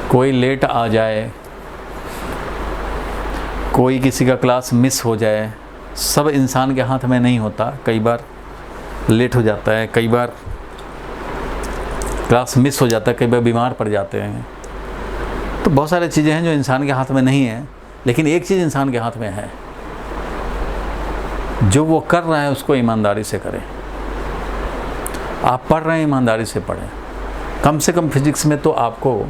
कोई लेट आ जाए, कोई किसी का क्लास मिस हो जाए, सब इंसान के हाथ में नहीं होता। कई बार लेट हो जाता है, कई बार क्लास मिस हो जाता है, कई बार बीमार पड़ जाते हैं। तो बहुत सारी चीज़ें हैं जो इंसान के हाथ में नहीं है, लेकिन एक चीज़ इंसान के हाथ में है, जो वो कर रहा है उसको ईमानदारी से करें। आप पढ़ रहे हैं, ईमानदारी से पढ़ें। कम से कम फिजिक्स में तो आपको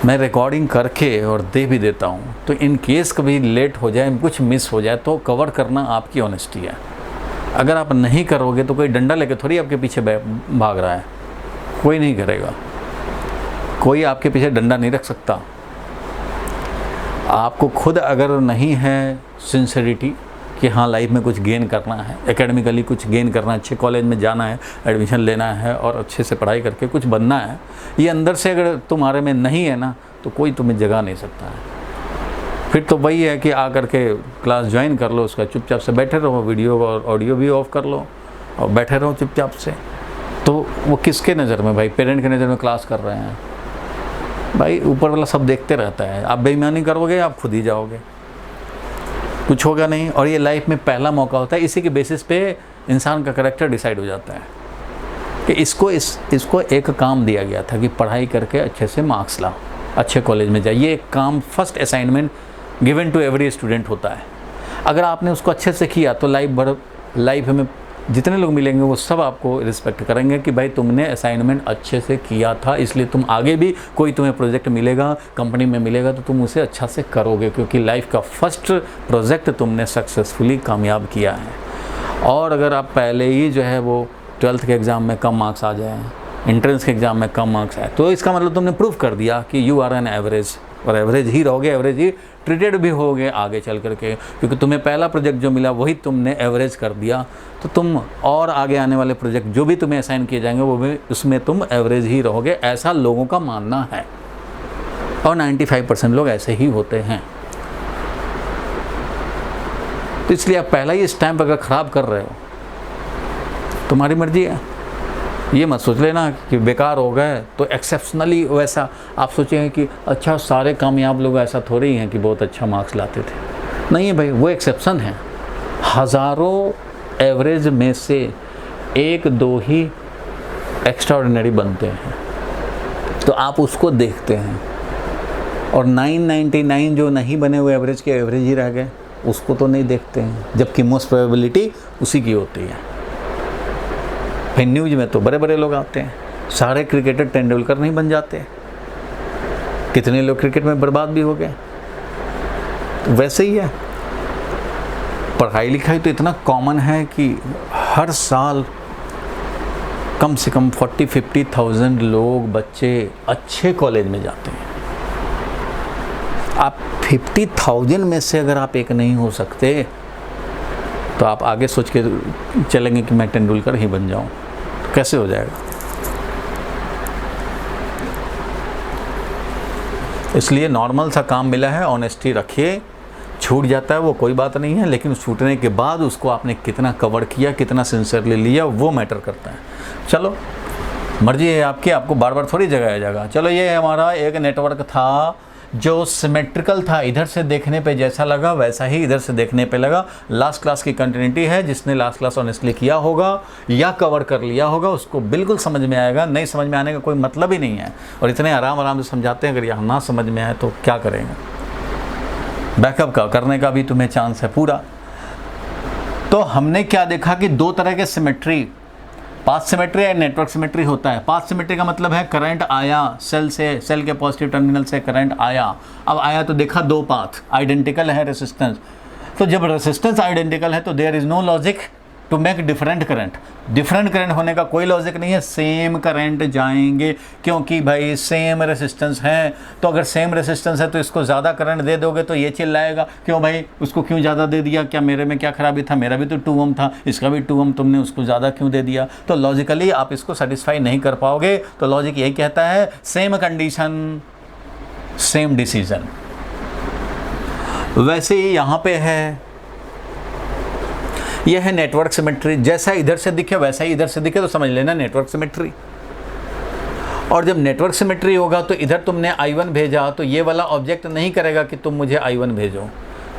मैं रिकॉर्डिंग करके और दे भी देता हूँ, तो इन केस कभी लेट हो जाए, कुछ मिस हो जाए, तो कवर करना आपकी ऑनेस्टी है। अगर आप नहीं करोगे तो कोई डंडा लेके थोड़ी आपके पीछे भाग रहा है, कोई नहीं करेगा, कोई आपके पीछे डंडा नहीं रख सकता। आपको खुद अगर नहीं है सिंसियरिटी कि हाँ लाइफ में कुछ गेन करना है, एकेडमिकली कुछ गेन करना है, अच्छे कॉलेज में जाना है, एडमिशन लेना है और अच्छे से पढ़ाई करके कुछ बनना है, ये अंदर से अगर तुम्हारे में नहीं है ना, तो कोई तुम्हें जगा नहीं सकता है। फिर तो वही है कि आकर के क्लास ज्वाइन कर लो, उसका चुपचाप से बैठे रहो, वीडियो और ऑडियो भी ऑफ कर लो और बैठे रहो चुपचाप से। तो वो किसके नज़र में भाई? पेरेंट के नज़र में क्लास कर रहे हैं भाई, ऊपर वाला सब देखते रहता है। आप बेईमानी करोगे आप खुद ही जाओगे, कुछ होगा नहीं। और ये लाइफ में पहला मौका होता है, इसी के बेसिस पे इंसान का करेक्टर डिसाइड हो जाता है कि इसको एक काम दिया गया था कि पढ़ाई करके अच्छे से मार्क्स लाओ, अच्छे कॉलेज में जाइए। ये काम first assignment given to every student होता है। अगर आपने उसको अच्छे से किया तो लाइफ में जितने लोग मिलेंगे वो सब आपको रिस्पेक्ट करेंगे कि भाई तुमने असाइनमेंट अच्छे से किया था, इसलिए तुम आगे भी कोई तुम्हें प्रोजेक्ट मिलेगा, कंपनी में मिलेगा, तो तुम उसे अच्छा से करोगे, क्योंकि लाइफ का फर्स्ट प्रोजेक्ट तुमने सक्सेसफुली कामयाब किया है। और अगर आप पहले ही जो है वो 12th के एग्ज़ाम में कम मार्क्स आ जाए, एंट्रेंस के एग्ज़ाम में कम मार्क्स आए, तो इसका मतलब तुमने प्रूव कर दिया कि यू आर एन एवरेज, और एवरेज ही रहोगे, एवरेज ही ट्रीटेड भी होगे आगे चल करके, क्योंकि तुम्हें पहला प्रोजेक्ट जो मिला वही तुमने एवरेज कर दिया। तो तुम और आगे आने वाले प्रोजेक्ट जो भी तुम्हें असाइन किए जाएंगे वो भी उसमें तुम एवरेज ही रहोगे, ऐसा लोगों का मानना है। और 95% लोग ऐसे ही होते हैं। तो इसलिए आप पहला ही स्टैम्प अगर ख़राब कर रहे हो, तुम्हारी मर्जी है। ये मत सोच लेना कि बेकार हो गए तो एक्सेप्शनली वैसा आप सोचेंगे कि अच्छा सारे कामयाब लोग ऐसा थोड़े ही हैं कि बहुत अच्छा मार्क्स लाते थे। नहीं है भाई, वो एक्सेप्शन है। हज़ारों एवरेज में से एक दो ही एक्स्ट्राऑर्डिनरी बनते हैं, तो आप उसको देखते हैं। और 999 जो नहीं बने हुए एवरेज के एवरेज ही रह गए, उसको तो नहीं देखते हैं, जबकि मोस्ट प्रोबेबिलिटी उसी की होती है। फिर न्यूज़ में तो बड़े बड़े लोग आते हैं, सारे क्रिकेटर तेंदुलकर नहीं बन जाते, कितने लोग क्रिकेट में बर्बाद भी हो गए। तो वैसे ही है, पढ़ाई लिखाई तो इतना कॉमन है कि हर साल कम से कम 40-50,000 लोग, बच्चे अच्छे कॉलेज में जाते हैं। आप 50,000 में से अगर आप एक नहीं हो सकते तो आप आगे सोच के चलेंगे कि मैं तेंदुलकर ही बन जाऊं, तो कैसे हो जाएगा? इसलिए नॉर्मल सा काम मिला है, ऑनेस्टी रखिए। छूट जाता है वो कोई बात नहीं है, लेकिन छूटने के बाद उसको आपने कितना कवर किया, कितना सिंसियरली लिया, वो मैटर करता है। चलो मर्जी है आपकी, आपको बार बार थोड़ी जगाया जाएगा। चलो ये हमारा एक नेटवर्क था जो सिमेट्रिकल था, इधर से देखने पे जैसा लगा वैसा ही इधर से देखने पे लगा। लास्ट क्लास की कंटिन्यूटी है, जिसने लास्ट क्लास ऑनेस्टली किया होगा या कवर कर लिया होगा उसको बिल्कुल समझ में आएगा, नहीं समझ में आने का कोई मतलब ही नहीं है। और इतने आराम से समझाते हैं, अगर यहाँ ना समझ में आए तो क्या करेंगे? बैकअप का करने का भी तुम्हें चांस है पूरा। तो हमने क्या देखा कि दो तरह के सिमेट्री, पाथ सिमेट्री या नेटवर्क सिमेट्री होता है। पाथ सिमेट्री का मतलब है करंट आया सेल से, सेल के पॉजिटिव टर्मिनल से करंट आया। अब आया तो देखा दो पाथ आइडेंटिकल है, रेसिस्टेंस। तो जब रेसिस्टेंस आइडेंटिकल है तो there is no logic to make different current. Different current होने का कोई लॉजिक नहीं है, सेम करंट जाएंगे, क्योंकि भाई सेम रेसिस्टेंस है। तो अगर सेम रेसिस्टेंस है तो इसको ज़्यादा करंट दे दोगे तो ये चिल्लाएगा, क्यों भाई उसको क्यों ज़्यादा दे दिया, क्या मेरे में क्या खराबी था, मेरा भी तो 2 ओम था, इसका भी 2 ओम, तुमने उसको ज़्यादा क्यों दे दिया? तो लॉजिकली आप इसको सेटिस्फाई नहीं कर पाओगे। तो लॉजिक यही कहता है सेम कंडीशन सेम डिसीजन। वैसे ही यहाँ पे है, यह है नेटवर्क सिमेट्री। जैसा इधर से दिखे वैसा ही इधर से दिखे तो समझ लेना नेटवर्क सिमेट्री। और जब नेटवर्क सिमेट्री होगा तो इधर तुमने I1 भेजा तो ये वाला ऑब्जेक्ट नहीं करेगा कि तुम मुझे I1 भेजो।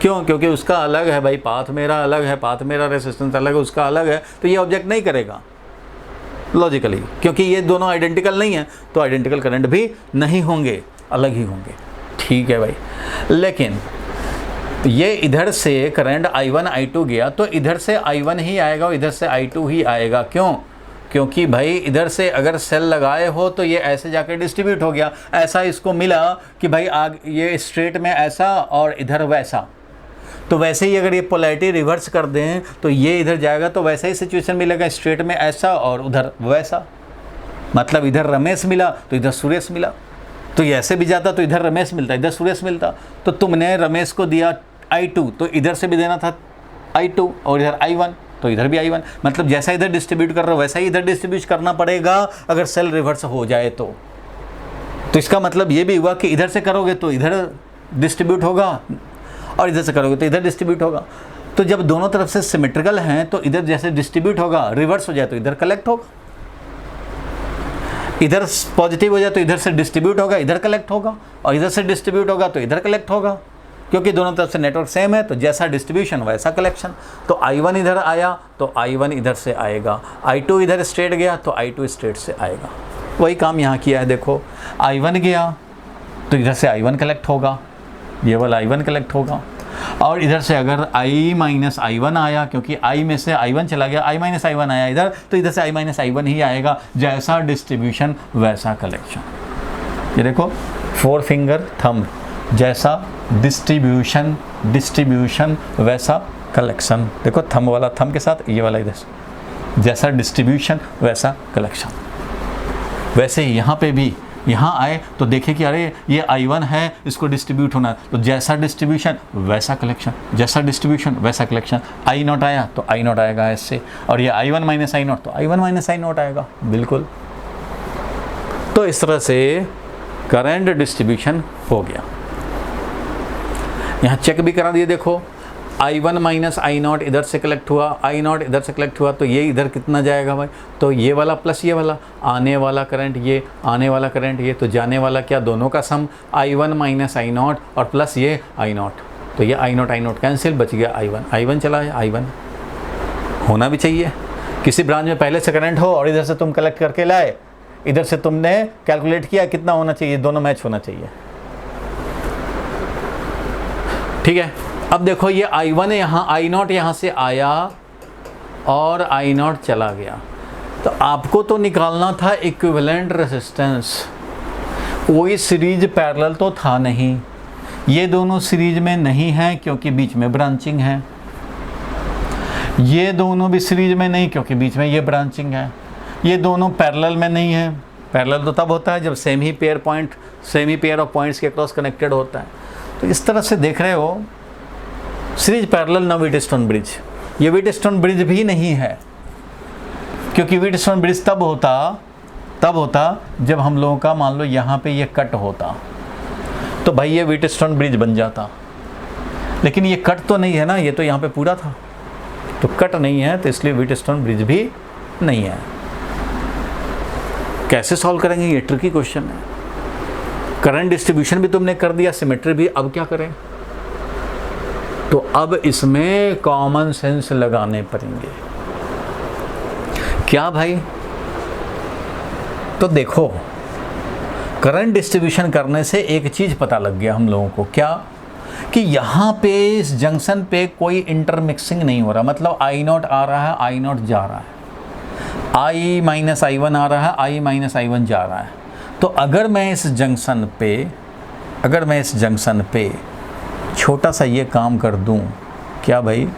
क्यों? क्योंकि उसका अलग है भाई, पाथ मेरा अलग है, पाथ मेरा रेसिस्टेंस अलग है, उसका अलग है, तो ये ऑब्जेक्ट नहीं करेगा लॉजिकली, क्योंकि ये दोनों आइडेंटिकल नहीं है, तो आइडेंटिकल करंट भी नहीं होंगे, अलग ही होंगे। ठीक है भाई, लेकिन ये इधर से करंट I1 I2 गया तो इधर से I1 ही आएगा और इधर से I2 ही आएगा। क्यों? क्योंकि भाई इधर से अगर सेल लगाए हो तो ये ऐसे जाकर डिस्ट्रीब्यूट हो गया, ऐसा इसको मिला कि भाई ये स्ट्रेट में ऐसा और इधर वैसा, तो वैसे ही अगर ये पोलैरिटी रिवर्स कर दें तो ये इधर जाएगा तो वैसा ही सिचुएशन मिलेगा, स्ट्रेट में ऐसा और उधर वैसा। मतलब इधर रमेश मिला तो इधर सुरेश मिला, तो ये ऐसे भी जाता तो इधर रमेश मिलता, इधर सुरेश मिलता। तो तुमने रमेश को दिया I2 तो इधर से भी देना था I2 और इधर I1 तो इधर भी I1। मतलब जैसा इधर डिस्ट्रीब्यूट कर रहे हो वैसा ही इधर डिस्ट्रीब्यूट करना पड़ेगा अगर सेल रिवर्स हो जाए तो इसका मतलब ये भी हुआ कि इधर से करोगे तो इधर डिस्ट्रीब्यूट होगा और इधर से करोगे तो इधर डिस्ट्रीब्यूट होगा। तो जब दोनों तरफ से सिमेट्रिकल हैं तो इधर जैसे डिस्ट्रीब्यूट होगा, रिवर्स हो जाए तो इधर कलेक्ट होगा, इधर पॉजिटिव हो जाए तो इधर से डिस्ट्रीब्यूट होगा, इधर कलेक्ट होगा, और इधर से डिस्ट्रीब्यूट होगा तो इधर कलेक्ट होगा, क्योंकि दोनों तरफ से नेटवर्क सेम है। तो जैसा डिस्ट्रीब्यूशन वैसा कलेक्शन। तो I1 इधर आया तो I1 इधर से आएगा, I2 इधर स्ट्रेट गया तो I2 स्ट्रेट से आएगा। वही काम यहाँ किया है। देखो I1 गया तो इधर से I1 कलेक्ट होगा, ये वाला I1 कलेक्ट होगा, और इधर से अगर I माइनस I1 आया, क्योंकि I में से I1 चला गया, I माइनस I1 आया इधर, तो इधर से I माइनस I1 ही आएगा। जैसा डिस्ट्रीब्यूशन वैसा कलेक्शन। ये देखो 4 फिंगर थंब, जैसा डिस्ट्रीब्यूशन वैसा कलेक्शन। देखो थंब वाला थंब के साथ ये वाला इधर, जैसा डिस्ट्रीब्यूशन वैसा कलेक्शन। वैसे ही यहाँ पे भी, यहाँ आए तो देखे कि अरे ये I1 है, इसको डिस्ट्रीब्यूट होना है, तो जैसा डिस्ट्रीब्यूशन वैसा कलेक्शन, जैसा डिस्ट्रीब्यूशन वैसा कलेक्शन। I0 आया तो I0 आएगा ऐसे, और ये I1 माइनस I0 तो I1 माइनस I0 आएगा। बिल्कुल। तो इस तरह से करंट डिस्ट्रीब्यूशन हो गया। यहाँ चेक भी करा दिए। देखो I1 माइनस I0 इधर से कलेक्ट हुआ, I0 इधर से कलेक्ट हुआ, तो ये इधर कितना जाएगा भाई? तो ये वाला प्लस ये वाला, आने वाला करंट ये, आने वाला करंट ये, तो जाने वाला क्या, दोनों का सम I1 माइनस I0 और प्लस ये I0। तो ये I0 कैंसिल, बच गया I1 चला है। I1 होना भी चाहिए। किसी ब्रांच में पहले से करंट हो और इधर से तुम कलेक्ट करके लाए, इधर से तुमने कैलकुलेट किया कितना होना चाहिए, दोनों मैच होना चाहिए। ठीक है। अब देखो ये I1 यहाँ, I0 यहाँ से आया और I0 चला गया, तो आपको तो निकालना था इक्विवेलेंट रेजिस्टेंस। कोई सीरीज पैरेलल तो था नहीं, ये दोनों सीरीज में नहीं है क्योंकि बीच में ब्रांचिंग है, ये दोनों भी सीरीज में नहीं क्योंकि बीच में ये ब्रांचिंग है, ये दोनों पैरेलल में नहीं है। पैरेलल तो तब होता है जब same he pair of points के क्रॉस कनेक्टेड होता है। तो इस तरह से देख रहे हो सीरीज पैरेलल ना व्हीटस्टोन ब्रिज। ये व्हीटस्टोन ब्रिज भी नहीं है, क्योंकि व्हीटस्टोन ब्रिज तब होता जब हम लोगों का मान लो यहाँ पे ये कट होता, तो भाई ये व्हीटस्टोन ब्रिज बन जाता। लेकिन ये कट तो नहीं है ना, ये तो यहाँ पे पूरा था, तो कट नहीं है, तो इसलिए व्हीटस्टोन ब्रिज भी नहीं है। कैसे सॉल्व करेंगे, ये ट्रिकी क्वेश्चन है। करंट डिस्ट्रीब्यूशन भी तुमने कर दिया, सिमेट्री भी, अब क्या करें? तो अब इसमें कॉमन सेंस लगाने पड़ेंगे। क्या भाई? तो देखो करंट डिस्ट्रीब्यूशन करने से एक चीज पता लग गया हम लोगों को, क्या कि यहाँ पे इस जंक्शन पे कोई इंटरमिक्सिंग नहीं हो रहा। मतलब I0 आ रहा है, I0 जा रहा है, I माइनस I1 आ रहा है, I माइनस I1 जा रहा है। तो अगर मैं इस जंक्शन पे छोटा सा ये काम कर दूं, क्या भाई,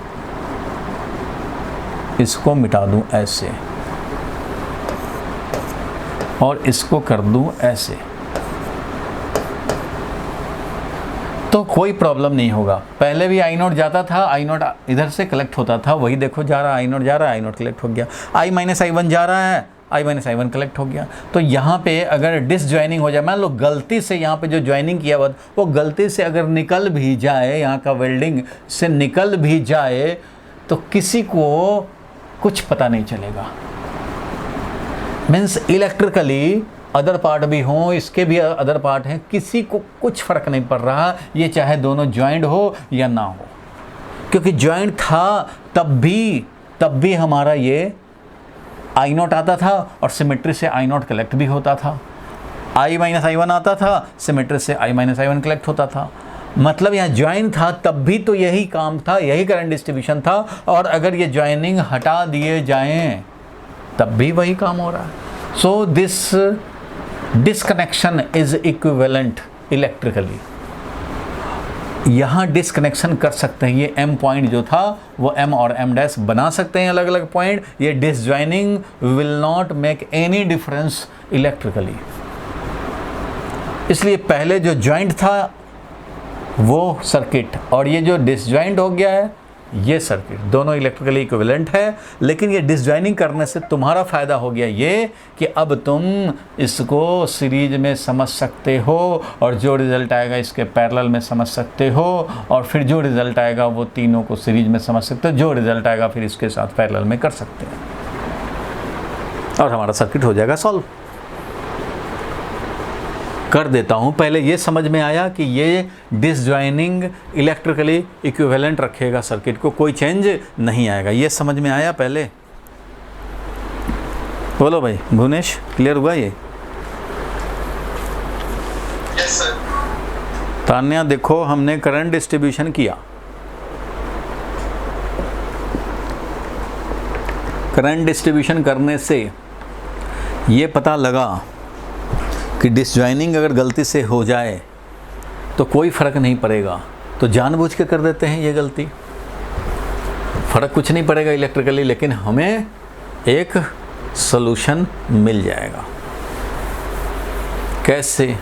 इसको मिटा दूं ऐसे और इसको कर दूं ऐसे, तो कोई प्रॉब्लम नहीं होगा। पहले भी I0 जाता था, I0 इधर से कलेक्ट होता था, वही देखो जा रहा है, I0 जा रहा है, I0 कलेक्ट हो गया। I माइनस I1 जा रहा है, I माइनस I1 कलेक्ट हो गया। तो यहाँ पे अगर डिसजॉइनिंग हो जाए, मान लो गलती से यहाँ पे जो ज्वाइनिंग किया हुआ वो गलती से अगर निकल भी जाए, यहाँ का वेल्डिंग से निकल भी जाए, तो किसी को कुछ पता नहीं चलेगा। मीन्स इलेक्ट्रिकली अदर पार्ट भी हों, इसके भी अदर पार्ट हैं, किसी को कुछ फ़र्क नहीं पड़ रहा, ये चाहे दोनों ज्वाइंट हो या ना हो, क्योंकि ज्वाइंट था तब भी हमारा ये आई नॉट आता था और सिमेट्री से आई नॉट कलेक्ट भी होता था, आई माइनस आई वन आता था, सिमेट्री से आई माइनस आई वन कलेक्ट होता था। मतलब यहाँ ज्वाइन था तब भी तो यही काम था, यही करंट डिस्ट्रीब्यूशन था, और अगर ये ज्वाइनिंग हटा दिए जाएं तब भी वही काम हो रहा है। So this disconnection is equivalent electrically. यहाँ डिसकनेक्शन कर सकते हैं, ये M पॉइंट जो था वो M और M डैश बना सकते हैं अलग अलग पॉइंट। ये disjoining will not make any difference electrically. इसलिए पहले जो ज्वाइंट था वो सर्किट, और ये जो डिसजॉइंट हो गया है ये सर्किट, दोनों इलेक्ट्रिकली इक्विवेलेंट है। लेकिन ये डिसजॉइनिंग करने से तुम्हारा फ़ायदा हो गया ये कि अब तुम इसको सीरीज में समझ सकते हो, और जो रिज़ल्ट आएगा इसके पैरेलल में समझ सकते हो, और फिर जो रिज़ल्ट आएगा वो तीनों को सीरीज में समझ सकते हो, जो रिज़ल्ट आएगा फिर इसके साथ पैरेलल में कर सकते हैं, और हमारा सर्किट हो जाएगा सॉल्व। कर देता हूँ, पहले ये समझ में आया कि ये डिसजॉइनिंग इलेक्ट्रिकली इक्विवेलेंट रखेगा सर्किट को, कोई चेंज नहीं आएगा, ये समझ में आया पहले। बोलो भाई भुवनेश, क्लियर हुआ ये? Yes sir. तान्या देखो, हमने करंट डिस्ट्रीब्यूशन किया, करंट डिस्ट्रीब्यूशन करने से ये पता लगा कि डिसजॉइनिंग अगर गलती से हो जाए तो कोई फ़र्क नहीं पड़ेगा, तो जानबूझ के कर देते हैं ये गलती, फ़र्क कुछ नहीं पड़ेगा इलेक्ट्रिकली, लेकिन हमें एक सॉल्यूशन मिल जाएगा। कैसे?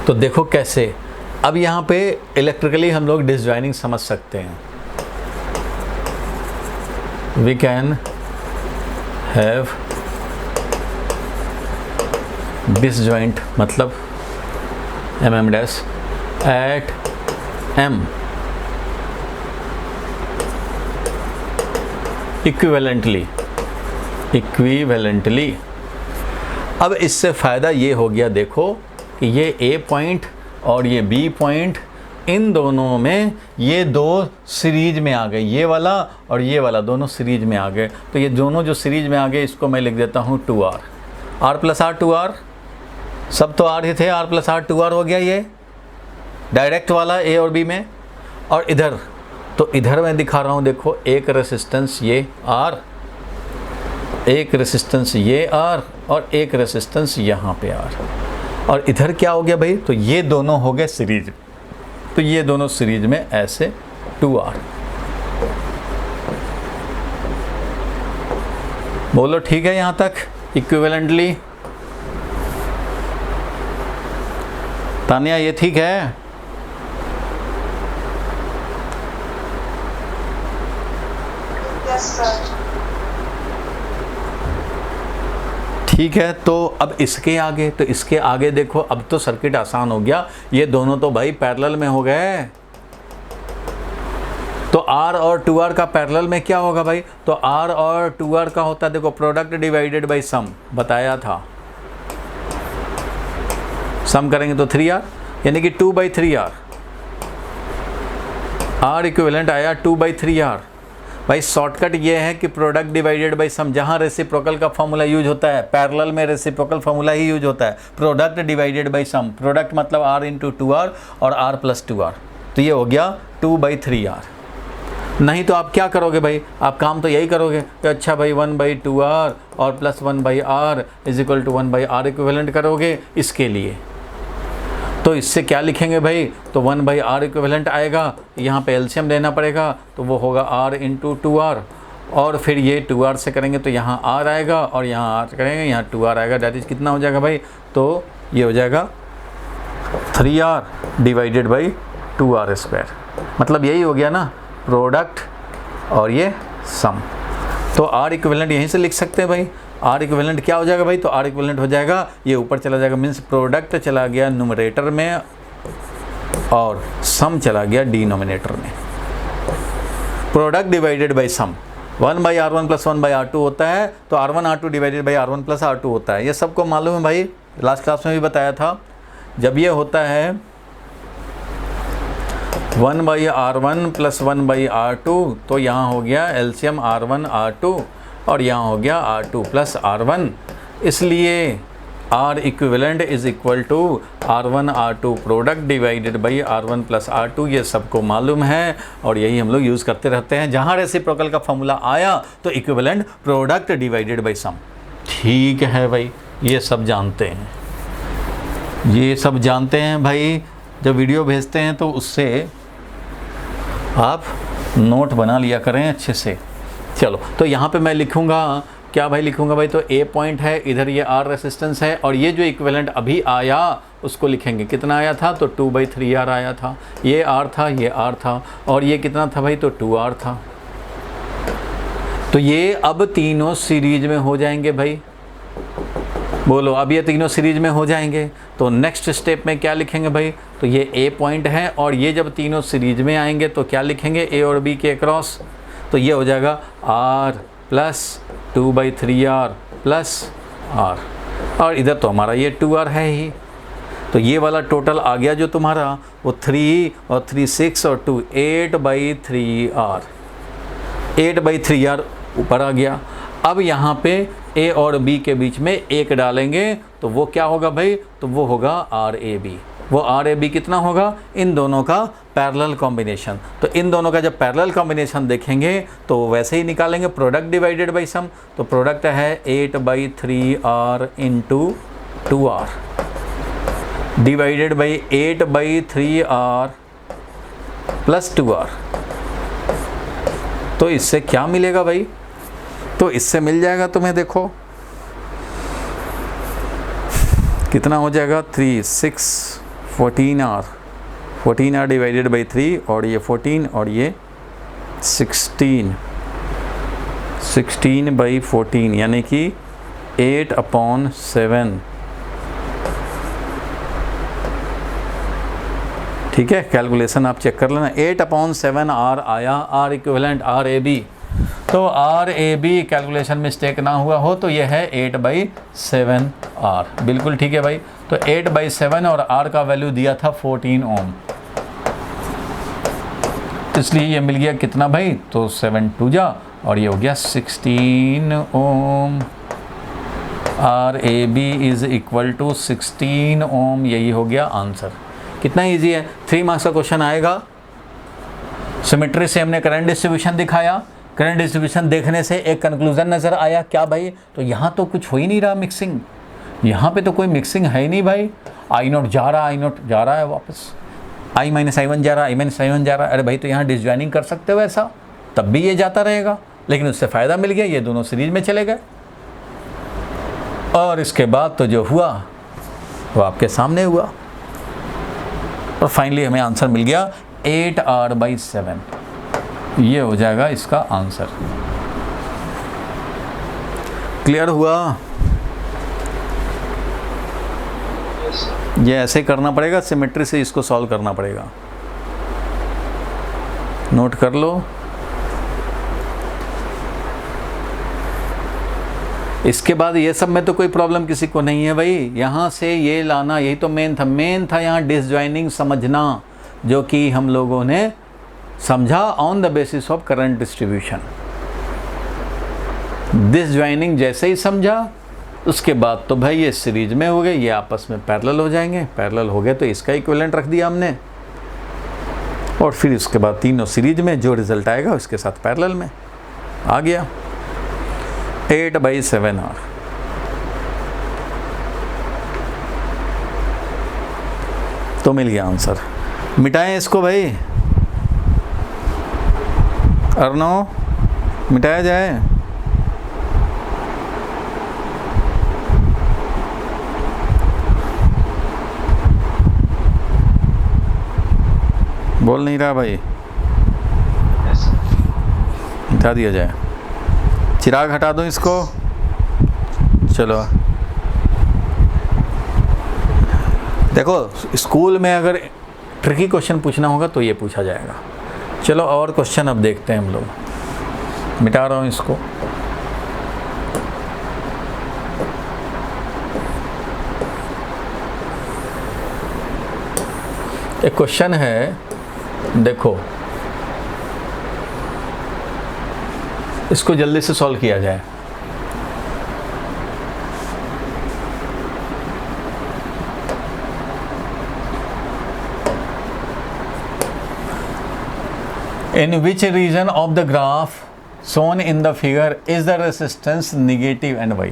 तो देखो कैसे। अब यहाँ पे इलेक्ट्रिकली हम लोग डिसजॉइनिंग समझ सकते हैं। वी कैन हैव डिसजॉइंट मतलब mm dash at M equivalently. अब इससे फ़ायदा ये हो गया, देखो कि ये A पॉइंट और ये B पॉइंट, इन दोनों में ये दो सीरीज में आ गए, ये वाला और ये वाला दोनों सीरीज में आ गए। तो ये दोनों जो सीरीज में आ गए इसको मैं लिख देता हूँ 2R, R plus R 2R, सब तो R ही थे, R प्लस R 2R हो गया ये डायरेक्ट वाला A और B में। और इधर तो इधर मैं दिखा रहा हूँ, देखो एक रेसिस्टेंस ये R, एक रेसिस्टेंस ये R, और एक रेसिस्टेंस यहाँ पे R। और इधर क्या हो गया भाई, तो ये दोनों हो गए सीरीज, तो ये दोनों सीरीज में ऐसे 2R। बोलो ठीक है यहाँ तक इक्विवेलेंटली? तानिया ये ठीक है? Yes sir. ठीक है, तो अब इसके आगे, तो इसके आगे देखो, अब तो सर्किट आसान हो गया, ये दोनों तो भाई पैरेलल में हो गए। तो R और 2R का पैरेलल में क्या होगा भाई, तो R और 2R का होता है, देखो प्रोडक्ट डिवाइडेड बाय सम, बताया था, सम करेंगे तो 3R, यानी कि 2/3R। R इक्विवेलेंट आया 2/3R। भाई शॉर्टकट ये है कि प्रोडक्ट डिवाइडेड बाय सम, जहाँ रेसिप्रोकल का फॉर्मूला यूज होता है, पैरेलल में रेसिप्रोकल फॉर्मूला ही यूज होता है, product divided by sum, product मतलब R इंटू 2R और R प्लस 2R, तो ये हो गया 2/3R। नहीं तो आप क्या करोगे भाई, आप काम तो यही करोगे कि अच्छा भाई 1/2R और plus 1/R is equal to 1/R equivalent करोगे इसके लिए। तो इससे क्या लिखेंगे भाई, तो 1/R इक्विवेलेंट आएगा, यहाँ पे एलसीएम लेना पड़ेगा, तो वो होगा R इंटू 2R, और फिर ये 2R से करेंगे तो यहाँ R आएगा, और यहाँ R करेंगे यहाँ 2R आएगा, डेट इज़ कितना हो जाएगा भाई, तो ये हो जाएगा 3R divided by 2R square. मतलब यही हो गया ना, प्रोडक्ट और ये सम। तो R इक्विवेलेंट यहीं से लिख सकते हैं भाई, R इक्विवेलेंट क्या हो जाएगा भाई, तो R इक्विवेलेंट हो जाएगा, ये ऊपर चला जाएगा, मीन्स प्रोडक्ट चला गया न्यूमरेटर में और सम चला गया डिनोमिनेटर में। Product divided by some, 1/R1 + 1/R2 होता है, तो R1R2 divided by R1 + R2 होता है। ये सबको मालूम है भाई, लास्ट क्लास में भी बताया था। जब ये होता है 1/R1 + 1/R2, तो यहाँ हो गया एलसीएम R1 R2 और यहाँ हो गया R2 + R1, इसलिए R equivalent is equal to R1 R2 product divided by R1 + R2। ये सबको मालूम है और यही हम लोग यूज़ करते रहते हैं। जहाँ रेसिप्रोकल का फॉर्मूला आया तो equivalent product divided by some. ठीक है भाई, ये सब जानते हैं, ये सब जानते हैं भाई। जब वीडियो भेजते हैं तो उससे आप नोट बना लिया करें अच्छे से। चलो, तो यहाँ पे मैं लिखूँगा क्या भाई, लिखूंगा भाई, तो ए पॉइंट है, इधर ये आर रेसिस्टेंस है, और ये जो इक्विवेलेंट अभी आया उसको लिखेंगे। कितना आया था, तो 2/3R आया था। ये आर था, ये आर था, और ये कितना था भाई, तो 2R था। तो ये अब तीनों सीरीज में हो जाएंगे भाई, बोलो, अब ये तीनों सीरीज में हो जाएंगे। तो नेक्स्ट स्टेप में क्या लिखेंगे भाई, तो ये ए पॉइंट है, और ये जब तीनों सीरीज में आएंगे तो क्या लिखेंगे, ए और बी के अक्रॉस, तो ये हो जाएगा R + 2/3R + R, और इधर तो हमारा ये 2R है ही। तो ये वाला टोटल आ गया जो तुम्हारा, वो 3 और 3 6 और 2 8/3R, 8/3R ऊपर आ गया। अब यहाँ पे A और B के बीच में 1 डालेंगे तो वो क्या होगा भाई, तो वो होगा RAB। वो RAB कितना होगा, इन दोनों का पैरेलल कॉम्बिनेशन। तो इन दोनों का जब पैरेलल कॉम्बिनेशन देखेंगे तो वैसे ही निकालेंगे, प्रोडक्ट डिवाइडेड बाई सम। तो प्रोडक्ट है 8/3R × 2R divided by 8/3R + 2R। तो इससे क्या मिलेगा भाई, तो इससे मिल जाएगा तुम्हें, देखो कितना हो जाएगा, 3 6 14R, 14R डिवाइडेड बाई 3, और ये 14 और ये 16, 16/14 यानी कि 8/7। ठीक है, कैलकुलेशन आप चेक कर लेना। 8/7R आया, R इक्विवेलेंट RAB। तो RAB कैलकुलेशन मिस्टेक ना हुआ हो तो ये है 8/7R, बिल्कुल ठीक है भाई। तो 8/7 और R का वैल्यू दिया था 14 ओम, इसलिए ये मिल गया कितना भाई, तो 7 2 जा, और ये हो गया 16 ओम। RAB इज इक्वल टू 16 ओम, यही हो गया आंसर। कितना इजी है, 3 मार्क्स का क्वेश्चन आएगा। सिमेट्री से हमने करंट डिस्ट्रीब्यूशन दिखाया, करंट डिस्ट्रीब्यूशन देखने से एक कंक्लूजन नज़र आया, क्या भाई, तो यहाँ तो कुछ हो ही नहीं रहा मिक्सिंग, यहाँ पे तो कोई मिक्सिंग है ही नहीं भाई। I0 जा रहा, I0 जा रहा है वापस, I - I1 जा रहा, I - I1 जा रहा है। अरे भाई, तो यहाँ डिसजॉइनिंग कर सकते हो ऐसा, तब भी ये जाता रहेगा, लेकिन उससे फ़ायदा मिल गया, ये दोनों सीरीज में चले गए। और इसके बाद तो जो हुआ वो आपके सामने हुआ, और फाइनली हमें आंसर मिल गया 8R/7। ये हो जाएगा इसका आंसर। क्लियर हुआ? ये ऐसे करना पड़ेगा, सिमेट्री से इसको सॉल्व करना पड़ेगा। नोट कर लो। इसके बाद ये सब में तो कोई प्रॉब्लम किसी को नहीं है भाई, यहाँ से ये लाना यही तो मेन था। मेन था यहाँ डिसजॉइनिंग समझना, जो कि हम लोगों ने समझा on the basis of current distribution. Disjoining जैसे ही समझा, उसके बाद तो भाई ये सीरीज में हो गए, ये आपस में पैरेलल हो जाएंगे। पैरेलल हो गए तो इसका इक्विवेलेंट रख दिया हमने, और फिर उसके बाद तीनों सीरीज में जो रिजल्ट आएगा उसके साथ पैरेलल में आ गया 8/7R। तो मिल गया आंसर। मिटाएं इसको भाई, अर्नो, मिटाया जाए। बोल नहीं रहा भाई, मिटा दिया जाए। चिराग हटा दो इसको, चलो। देखो, स्कूल में अगर ट्रिकी क्वेश्चन पूछना होगा तो ये पूछा जाएगा। चलो और क्वेश्चन अब देखते हैं हम लोग। मिटा रहा हूँ इसको। एक क्वेश्चन है, देखो इसको जल्दी से सॉल्व किया जाए। In which region of the graph shown in the figure is the resistance negative and why?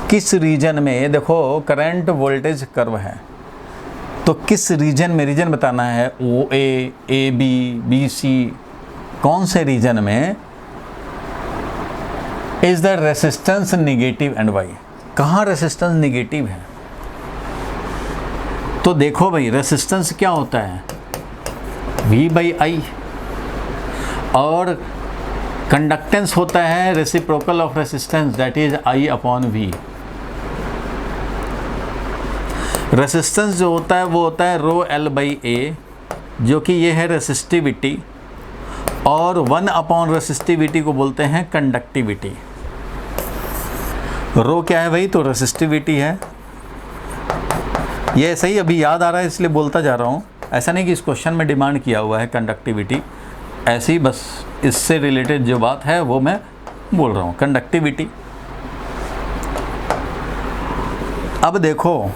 किस रीजन में, देखो करंट वोल्टेज कर्व है, तो किस रीजन में, रीजन बताना है, ओ ए बी बी सी, कौन से रीजन में is the resistance negative and why, कहाँ रेसिस्टेंस निगेटिव है। तो देखो भाई रेसिस्टेंस क्या होता है, V बाई आई, और कंडक्टेंस होता है reciprocal of resistance that is I upon V। Resistance जो होता है वो होता है रो L बाई ए, जो कि ये है रेसिस्टिविटी, और 1 अपॉन रेसिस्टिविटी को बोलते हैं कंडक्टिविटी। रो क्या है भाई, तो रेसिस्टिविटी है। ये सही अभी याद आ रहा है इसलिए बोलता जा रहा हूँ, ऐसा नहीं कि इस क्वेश्चन में डिमांड किया हुआ है कंडक्टिविटी, ऐसे ही बस इससे रिलेटेड जो बात है वो मैं बोल रहा हूँ, कंडक्टिविटी। अब देखो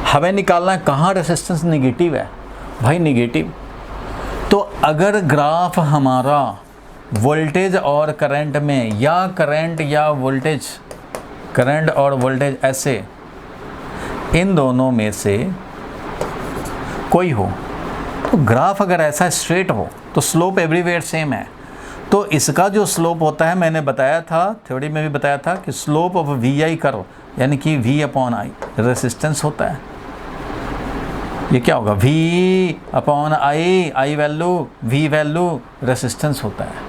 हमें निकालना है कहाँ रेसिस्टेंस निगेटिव है, भाई निगेटिव। तो अगर ग्राफ हमारा वोल्टेज और करंट में, या करंट या वोल्टेज, करंट और वोल्टेज ऐसे, इन दोनों में से कोई हो, तो ग्राफ अगर ऐसा स्ट्रेट हो तो स्लोप एवरीवेयर सेम है। तो इसका जो स्लोप होता है, मैंने बताया था, थ्योरी में भी बताया था कि slope of V I curve यानी कि V अपॉन आई रेसिस्टेंस होता है। ये क्या होगा, V upon I value, V value resistance होता है।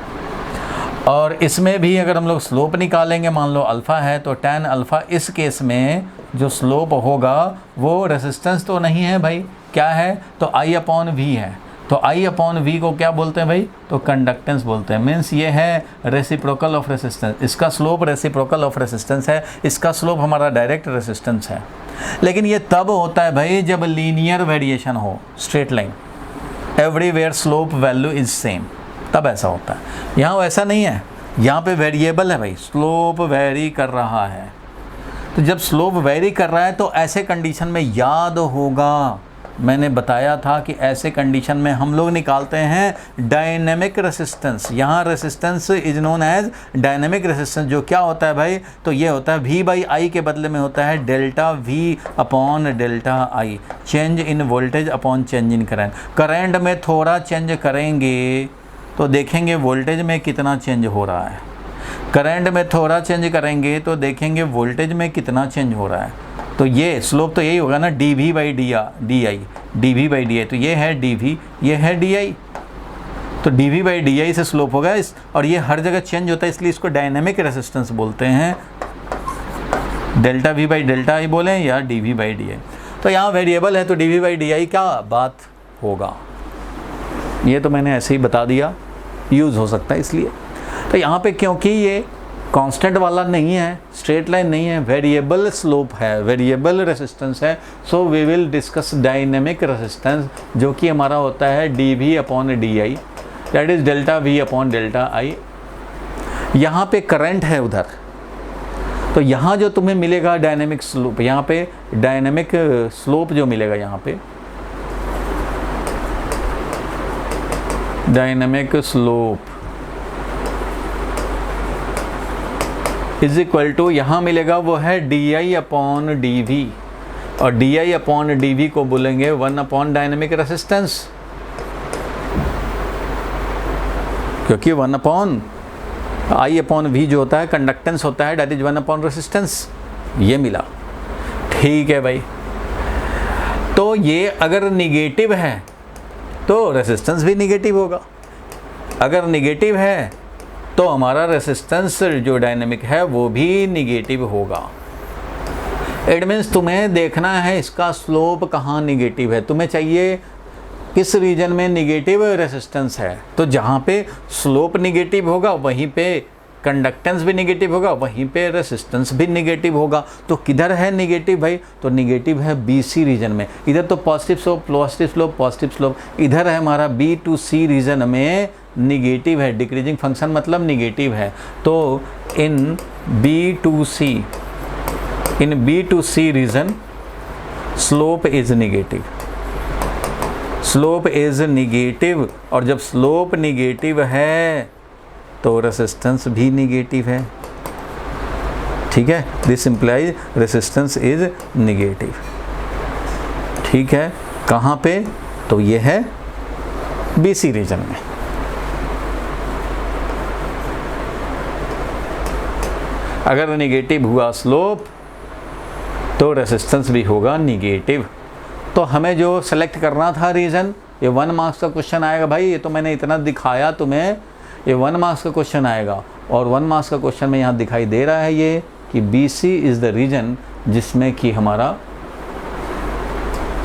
और इसमें भी अगर हम लोग स्लोप निकालेंगे, मान लो अल्फ़ा है तो tan अल्फ़ा, इस केस में जो स्लोप होगा वो रेसिस्टेंस तो नहीं है भाई, क्या है, तो I अपॉन V है। तो I अपॉन V को क्या बोलते हैं भाई, तो कंडक्टेंस बोलते हैं। मीन्स ये है रेसिप्रोकल ऑफ रेसिस्टेंस, इसका स्लोप रेसिप्रोकल ऑफ रेसिस्टेंस है, इसका स्लोप हमारा डायरेक्ट रेसिस्टेंस है। लेकिन ये तब होता है भाई जब लीनियर वेरिएशन हो, straight line, everywhere slope value is same, तब ऐसा होता है। यहाँ वैसा नहीं है, यहाँ पे वेरिएबल है भाई, स्लोप वेरी कर रहा है। तो जब स्लोप वेरी कर रहा है तो ऐसे कंडीशन में याद होगा, मैंने बताया था कि ऐसे कंडीशन में हम लोग निकालते हैं डायनेमिक रेसिस्टेंस। यहाँ resistance is known as dynamic resistance, जो क्या होता है भाई, तो ये होता है V बाई आई के बदले में होता है delta V upon delta I, change in voltage upon change in current. Current में थोड़ा चेंज करेंगे तो देखेंगे वोल्टेज में कितना चेंज हो रहा है, करंट में थोड़ा चेंज करेंगे तो देखेंगे वोल्टेज में कितना चेंज हो रहा है। तो ये स्लोप तो यही होगा ना, dV by D I, dV by D I, तो ये है dV, ये है di, तो dV बाई डी आई से स्लोप होगा इस, और ये हर जगह चेंज होता है इसलिए इसको डायनेमिक रेसिस्टेंस बोलते हैं, डेल्टा V बाई डेल्टा आई बोलें या dV बाई डी आई। तो यहाँ वेरिएबल है तो dV बाई डी आई क्या बात होगा, ये तो मैंने ऐसे ही बता दिया, यूज़ हो सकता है इसलिए। तो यहाँ पे क्योंकि ये कांस्टेंट वाला नहीं है, स्ट्रेट लाइन नहीं है, वेरिएबल स्लोप है, वेरिएबल रेसिस्टेंस है, so we will discuss dynamic resistance, जो कि हमारा होता है dV upon d I, that is delta V upon delta I. यहाँ पे करंट है उधर, तो यहाँ जो तुम्हें मिलेगा डायनेमिक स्लोप, यहाँ पे डायनेमिक स्लोप जो मिलेगा, यहाँ पे dynamic slope is equal to, यहाँ मिलेगा वो है di अपॉन dV, और di अपॉन dV को बोलेंगे 1 अपॉन डायनेमिक रेसिस्टेंस, क्योंकि 1 अपॉन I अपॉन V जो होता है कंडक्टेंस होता है, दैट इज 1 अपॉन रेसिस्टेंस, ये मिला। ठीक है भाई, तो ये अगर निगेटिव है तो रेसिस्टेंस भी निगेटिव होगा, अगर निगेटिव है तो हमारा रेसिस्टेंस जो डायनेमिक है वो भी निगेटिव होगा। इट मीन्स तुम्हें देखना है इसका स्लोप कहाँ निगेटिव है, तुम्हें चाहिए किस रीजन में निगेटिव रेसिस्टेंस है, तो जहाँ पे स्लोप निगेटिव होगा वहीं पे कंडक्टेंस भी निगेटिव होगा, वहीं पे रेसिस्टेंस भी निगेटिव होगा। तो किधर है निगेटिव भाई, तो निगेटिव है BC रीजन में। इधर तो positive slope positive slope positive slope, इधर है हमारा B to C रीजन में निगेटिव है, डिक्रीजिंग फंक्शन मतलब निगेटिव है। तो in B to C region slope is negative, slope is negative, और जब स्लोप निगेटिव है तो रेसिस्टेंस भी निगेटिव है। ठीक है, this implies resistance is negative. ठीक है, कहाँ पे, तो ये है BC रीजन में। अगर निगेटिव हुआ स्लोप तो रेसिस्टेंस भी होगा निगेटिव। तो हमें जो सेलेक्ट करना था रीजन, ये 1 मार्क्स का क्वेश्चन आएगा भाई। ये तो मैंने इतना दिखाया तुम्हें, ये 1 मार्क्स का क्वेश्चन आएगा, और 1 मार्क्स का क्वेश्चन में यहाँ दिखाई दे रहा है ये कि BC इज़ द रीजन जिसमें कि हमारा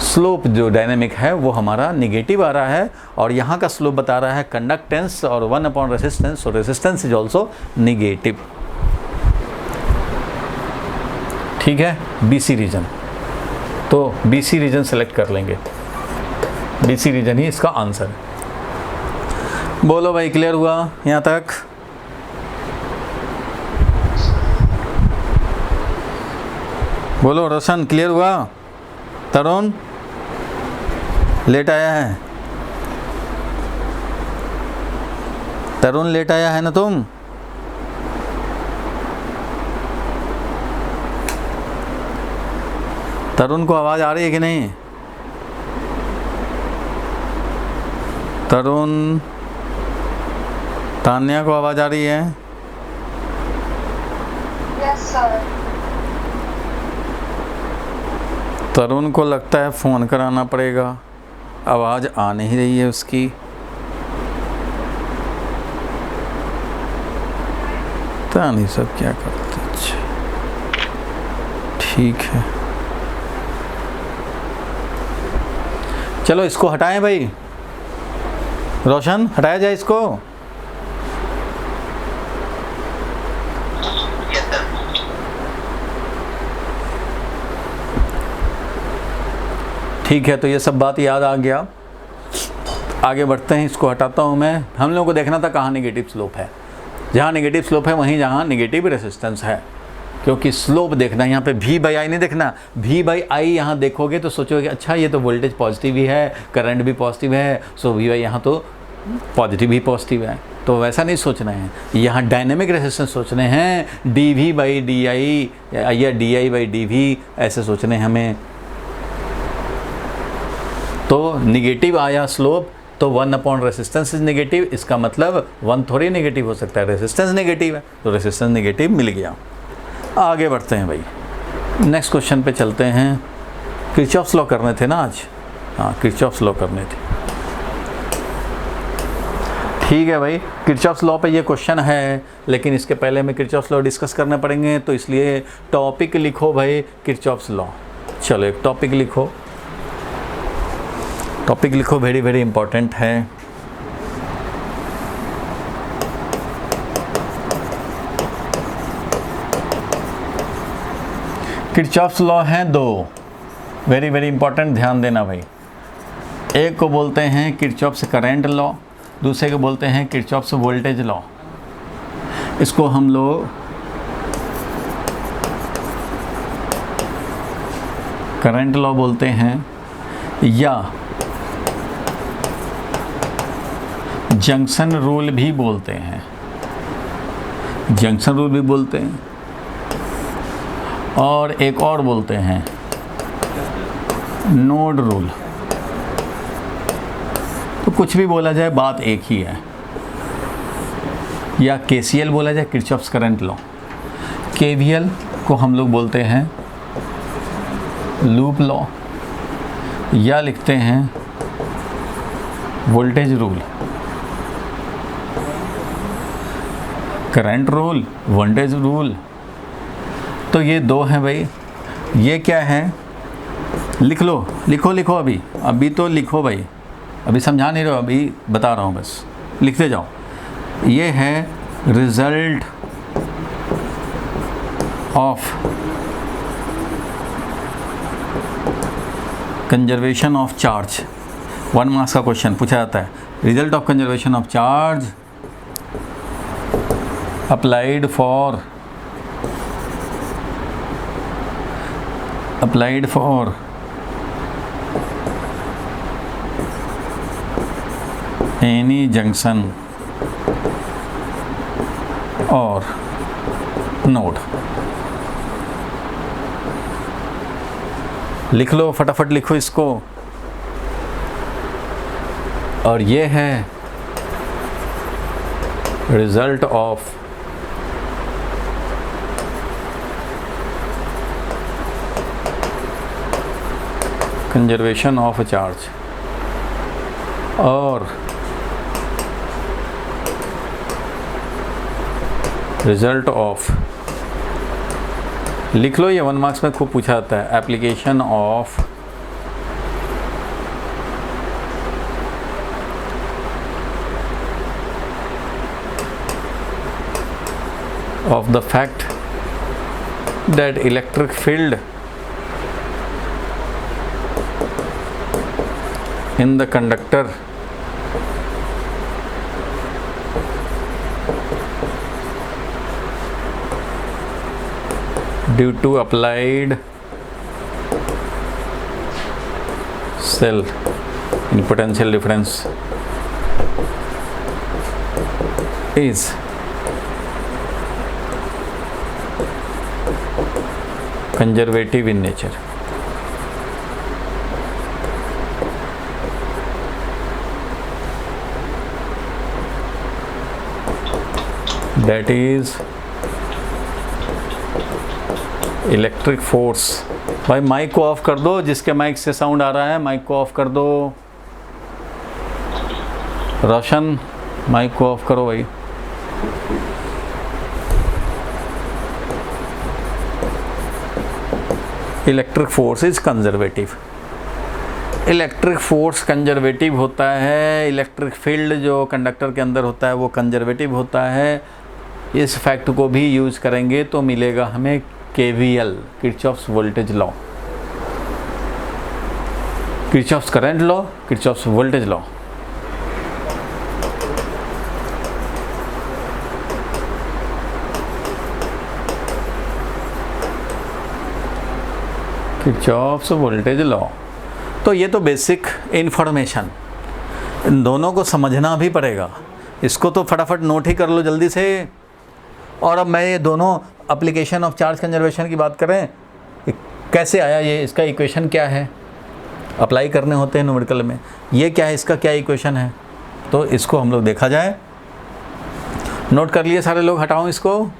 स्लोप जो डायनेमिक है वो हमारा निगेटिव आ रहा है, और यहाँ का स्लोप बता रहा है कंडक्टेंस और 1 upon resistance, so resistance is also negative. ठीक है, BC रीजन, तो BC रीजन सेलेक्ट कर लेंगे, BC रीजन ही इसका आंसर है। बोलो भाई, क्लियर हुआ यहाँ तक? बोलो रोशन, क्लियर हुआ? तरुण लेट आया है, तरुण लेट आया है ना तुम? तरुण को आवाज़ आ रही है कि नहीं? तरुण, तान्या को आवाज़ आ रही है? Yes, sir. तरुण को लगता है फ़ोन कराना पड़ेगा, आवाज़ आ नहीं रही है उसकी। पता नहीं सब क्या करते। अच्छा ठीक है, चलो इसको हटाएं भाई। रोशन, हटाया जाए इसको। Yes, sir. ठीक है, तो ये सब बात याद आ गया। आगे बढ़ते हैं, इसको हटाता हूँ मैं। हम लोगों को देखना था कहाँ नेगेटिव स्लोप है। जहाँ नेगेटिव स्लोप है वहीं जहाँ नेगेटिव रेसिस्टेंस है, क्योंकि स्लोप देखना, यहाँ पे V/I नहीं देखना। V/I यहाँ देखोगे तो सोचोगे अच्छा ये तो वोल्टेज पॉजिटिव ही है, करंट भी पॉजिटिव है, सो V/I यहाँ तो पॉजिटिव ही पॉजिटिव है। तो वैसा नहीं सोचना है, यहाँ डायनेमिक रेसिस्टेंस सोचने हैं, dV/dI या dI/dV ऐसे सोचने हैं हमें। तो निगेटिव आया स्लोप तो 1 अपॉन रेसिस्टेंस इज नेगेटिव, इसका मतलब 1 थोड़ी नेगेटिव हो सकता है, रेसिस्टेंस नेगेटिव है, तो रेसिस्टेंस नेगेटिव मिल गया। आगे बढ़ते हैं भाई, नेक्स्ट क्वेश्चन पे चलते हैं। किरचॉफ्स लॉ करने थे ना आज? हाँ, किरचॉफ्स लॉ करने थे। ठीक है भाई, किरचॉफ्स लॉ पे ये क्वेश्चन है, लेकिन इसके पहले हमें किरचॉफ्स लॉ डिस्कस करने पड़ेंगे, तो इसलिए टॉपिक लिखो भाई किरचॉफ्स लॉ। चलो एक टॉपिक लिखो, टॉपिक लिखो, वेरी वेरी इंपॉर्टेंट है। किरचॉफ्स लॉ हैं 2, वेरी वेरी इंपॉर्टेंट, ध्यान देना भाई। एक को बोलते हैं किरचॉफ्स करंट लॉ, दूसरे को बोलते हैं किरचॉफ्स वोल्टेज लॉ। इसको हम लोग करंट लॉ बोलते हैं या जंक्शन रूल भी बोलते हैं, जंक्शन रूल भी बोलते हैं, और एक और बोलते हैं नोड रूल। तो कुछ भी बोला जाए बात एक ही है, या KCL बोला जाए, किरचॉफ्स करंट लॉ। KVL को हम लोग बोलते हैं लूप लॉ, या लिखते हैं voltage rule. Current rule, voltage rule, तो ये 2 हैं भाई। ये क्या है, लिख लो, लिखो लिखो, अभी तो लिखो भाई, अभी समझा नहीं रहे हो, अभी बता रहा हूँ, बस लिखते जाओ। ये है result of conservation of charge. 1 marks का क्वेश्चन पूछा जाता है। Result of conservation of charge applied for any junction or node। लिख लो, फटाफट लिखो इसको। और ये है result of conservation of charge और रिजल्ट ऑफ, लिख लो, ये 1 मार्क्स में खूब पूछा जाता है। Application of the fact that electric field in the conductor due to applied cell in potential difference is conservative in nature। That is electric force. भाई mic को ऑफ कर दो, जिसके माइक से साउंड आ रहा है माइक को ऑफ कर दो। रोशन माइक को ऑफ करो भाई। Electric force is conservative. Electric force conservative होता है। इलेक्ट्रिक फील्ड जो कंडक्टर के अंदर होता है वो कंजर्वेटिव होता है। इस फैक्ट को भी यूज करेंगे तो मिलेगा हमें KVL, Kirchhoff's voltage law, Kirchhoff's current law, Kirchhoff's voltage law. Kirchhoff's voltage law. तो ये तो बेसिक इन्फॉर्मेशन, इन दोनों को समझना भी पड़ेगा। इसको तो फटाफट नोट ही कर लो जल्दी से। और अब मैं ये दोनों एप्लीकेशन ऑफ चार्ज कंजर्वेशन की बात करें, कैसे आया ये, इसका इक्वेशन क्या है, अप्लाई करने होते हैं न्यूमेरिकल में, ये क्या है, इसका क्या इक्वेशन है, तो इसको हम लोग देखा जाए। नोट कर लिए सारे लोग, हटाओ इसको।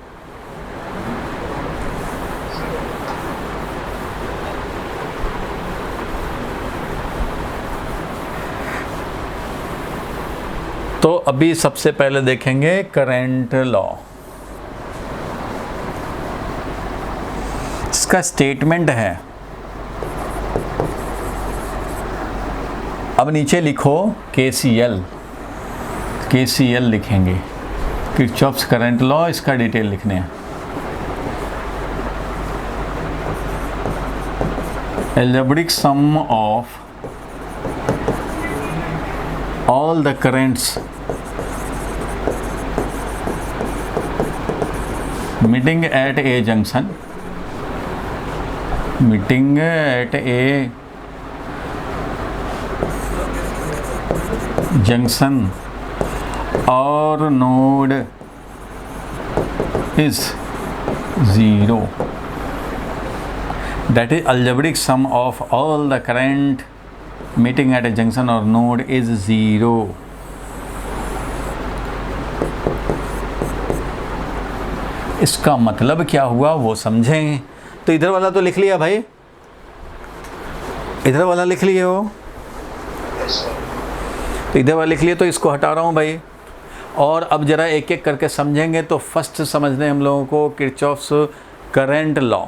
तो अभी सबसे पहले देखेंगे करंट लॉ। इसका स्टेटमेंट है, अब नीचे लिखो KCL लिखेंगे, किरचॉफ्स करंट लॉ, इसका डिटेल लिखने हैं। Algebraic sum of all the currents meeting at a junction or node is 0। that is algebraic sum of all the current meeting at a junction or node is 0। इसका मतलब क्या हुआ वो समझें। तो इधर वाला तो लिख लिया भाई, इधर वाला लिख लिए हो, तो इधर वाला लिख लिए, तो इसको हटा रहा हूँ भाई। और अब जरा एक एक करके समझेंगे। तो फर्स्ट समझने हम लोगों को Kirchhoff's current law,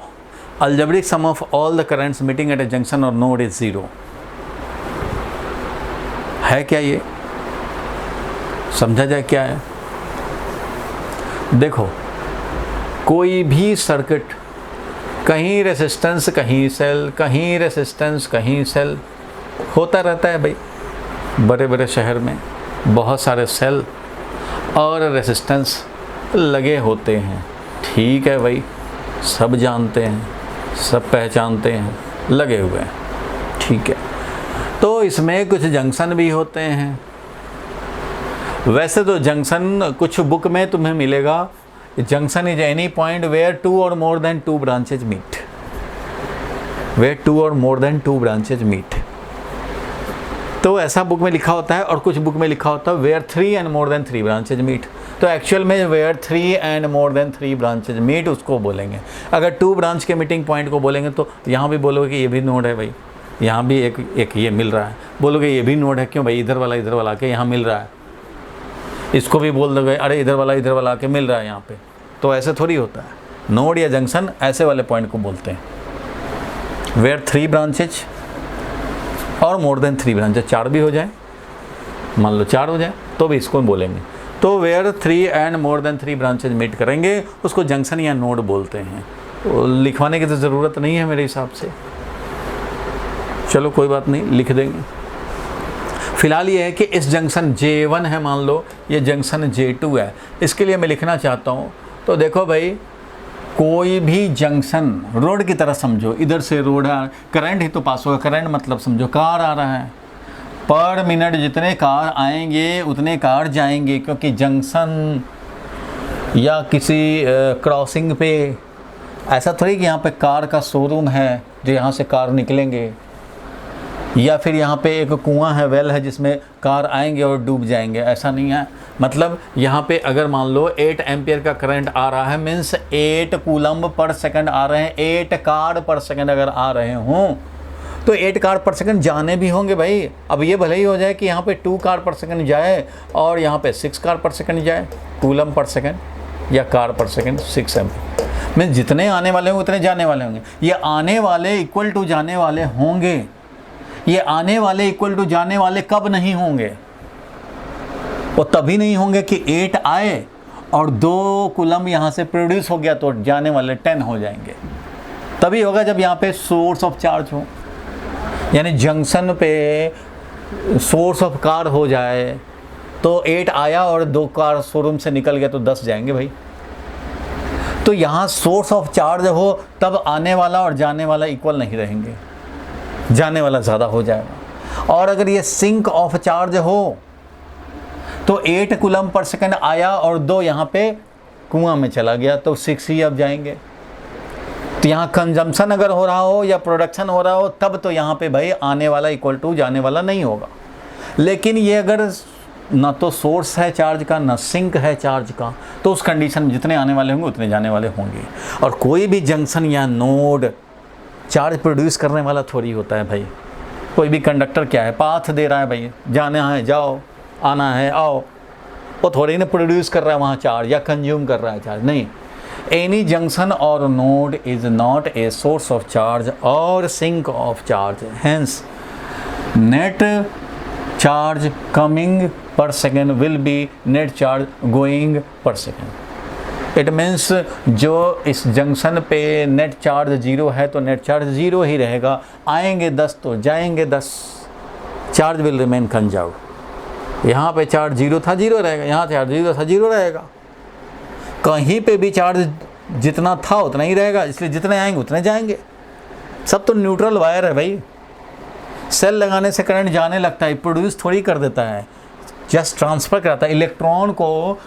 algebraic sum of all the currents meeting at a junction और नोड इज 0। है क्या ये, समझा जाए क्या है। देखो, कोई भी सर्किट, कहीं रेसिस्टेंस कहीं सेल, कहीं रेसिस्टेंस कहीं सेल होता रहता है भाई। बड़े बड़े शहर में बहुत सारे सेल और रेसिस्टेंस लगे होते हैं, ठीक है भाई, सब जानते हैं, सब पहचानते हैं, लगे हुए हैं, ठीक है। तो इसमें कुछ जंक्शन भी होते हैं। वैसे तो जंक्शन कुछ बुक में तुम्हें मिलेगा, junction is any point where 2 or more than 2 branches meet, where 2 or more than 2 branches meet। तो ऐसा बुक में लिखा होता है, और कुछ बुक में लिखा होता है where 3 and more than 3 branches meet। तो एक्चुअल में where 3 and more than 3 branches meet उसको बोलेंगे। अगर 2 ब्रांच के मीटिंग पॉइंट को बोलेंगे तो यहाँ भी बोलोगे कि ये भी नोड है भाई, यहाँ भी एक ये मिल रहा है, बोलोगे ये भी नोड है, क्यों भाई, इधर वाला आके यहाँ मिल रहा है। इसको भी बोल दोगे अरे इधर वाला आके मिल रहा है यहाँ पे। तो ऐसे थोड़ी होता है। नोड या जंक्शन ऐसे वाले पॉइंट को बोलते हैं वेयर 3 ब्रांचेज और मोर देन 3 ब्रांचेज, 4 भी हो जाए, मान लो 4 हो जाए तो भी इसको बोलेंगे। तो where 3 and more than 3 branches meet करेंगे उसको जंक्शन या नोड बोलते हैं। तो लिखवाने की तो ज़रूरत नहीं है मेरे हिसाब से, चलो कोई बात नहीं, लिख देंगे। फिलहाल ये है कि इस जंक्शन J1 है, मान लो ये जंक्शन J2 है, इसके लिए मैं लिखना चाहता हूँ। तो देखो भाई, कोई भी जंक्शन रोड की तरह समझो, इधर से रोड है, करंट ही तो पास होगा, करंट मतलब समझो कार आ रहा है, पर मिनट जितने कार आएंगे उतने कार जाएंगे, क्योंकि जंक्शन या किसी क्रॉसिंग पे ऐसा थोड़ी कि यहाँ पे कार का शोरूम है जो यहाँ से कार निकलेंगे, या फिर यहाँ पे एक कुआं है, वेल है, जिसमें कार आएंगे और डूब जाएंगे, ऐसा नहीं है। मतलब यहाँ पे अगर मान लो 8 एम्पियर का करंट आ रहा है, मीन्स 8 कूलम्ब पर सेकंड आ रहे हैं, 8 कार पर सेकंड अगर आ रहे हों तो 8 कार पर सेकंड जाने भी होंगे भाई। अब ये भले ही हो जाए कि यहाँ पे 2 कार पर सेकंड जाए और यहाँ पे 6 कार पर सेकंड जाए, कूलम पर सेकंड या कार पर सेकंड 6 एम्पियर, मीन्स जितने आने वाले होंगे उतने जाने वाले होंगे। ये आने वाले इक्वल टू जाने वाले होंगे, ये आने वाले इक्वल टू जाने वाले कब नहीं होंगे? वो तभी नहीं होंगे कि 8 आए और 2 कूलम यहाँ से प्रोड्यूस हो गया तो जाने वाले 10 हो जाएंगे। तभी होगा जब यहाँ पे सोर्स ऑफ चार्ज हो, यानी जंक्शन पे सोर्स ऑफ कार हो जाए तो 8 आया और 2 कार शोरूम से निकल गया तो 10 जाएंगे भाई। तो यहाँ सोर्स ऑफ चार्ज हो तब आने वाला और जाने वाला इक्वल नहीं रहेंगे, जाने वाला ज़्यादा हो जाएगा। और अगर ये सिंक ऑफ चार्ज हो तो 8 कूलम पर सेकंड आया और 2 यहाँ पे कुआं में चला गया तो 6 ही अब जाएंगे। तो यहाँ कंजम्पशन अगर हो रहा हो या प्रोडक्शन हो रहा हो तब तो यहाँ पे भाई आने वाला इक्वल टू जाने वाला नहीं होगा। लेकिन ये अगर ना तो सोर्स है चार्ज का ना सिंक है चार्ज का, तो उस कंडीशन में जितने आने वाले होंगे उतने जाने वाले होंगे। और कोई भी जंक्शन या नोड चार्ज प्रोड्यूस करने वाला थोड़ी होता है भाई। कोई भी कंडक्टर क्या है, पाथ दे रहा है भाई, जाना है जाओ, आना है आओ, वो थोड़ी ना प्रोड्यूस कर रहा है वहाँ चार्ज या कंज्यूम कर रहा है चार्ज, नहीं। एनी जंक्शन और node is not a source of charge और sink of charge, hence net charge coming per second will be net charge going per second. It means जो इस जंक्शन पे नेट चार्ज 0 है तो net charge 0 ही रहेगा, आएंगे 10 तो जाएंगे 10, चार्ज विल रिमेन कंजर्व। यहाँ पे चार्ज 0 था 0 रहेगा, यहाँ चार्ज 0 था 0 रहेगा, कहीं पे भी चार्ज जितना था उतना ही रहेगा, इसलिए जितने आएंगे उतने जाएंगे। सब तो न्यूट्रल वायर है भाई। सेल लगाने से करंट जाने लगता है, प्रोड्यूस थोड़ी कर देता है, जस्ट ट्रांसफ़र कराता है, इलेक्ट्रॉन को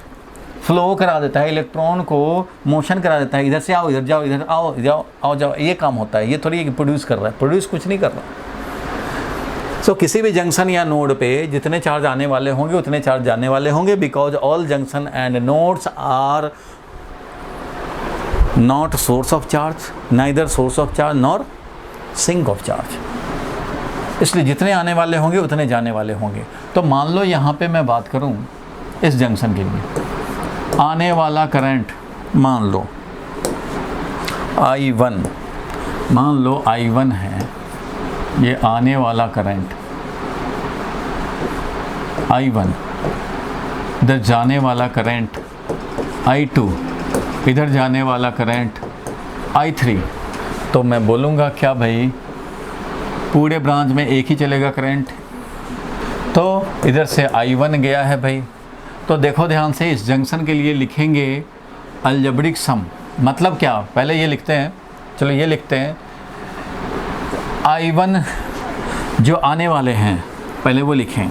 फ्लो करा देता है, इलेक्ट्रॉन को मोशन करा देता है, इधर से आओ इधर जाओ, इधर आओ जाओ आओ जाओ, ये काम होता है। ये थोड़ी प्रोड्यूस कर रहा है, प्रोड्यूस कुछ नहीं कर रहा। सो किसी भी जंक्शन या नोड पे जितने चार्ज आने वाले होंगे उतने चार्ज जाने वाले होंगे, because all junction and nodes are not source of charge, neither source of charge nor sink of charge. इसलिए जितने आने वाले होंगे उतने जाने वाले होंगे। तो मान लो यहाँ पे मैं बात करूँ इस जंक्शन के लिए, आने वाला करंट मान लो I1, मान लो I1 है, ये आने वाला करंट I1, इधर जाने वाला करंट I2, इधर जाने वाला करंट I3। तो मैं बोलूँगा क्या भाई, पूरे ब्रांच में एक ही चलेगा करंट। तो इधर से I1 गया है भाई। तो देखो ध्यान से, इस जंक्शन के लिए लिखेंगे अलजेब्रिक सम। मतलब क्या, पहले ये लिखते हैं, चलो ये लिखते हैं I1 जो आने वाले हैं पहले वो लिखें।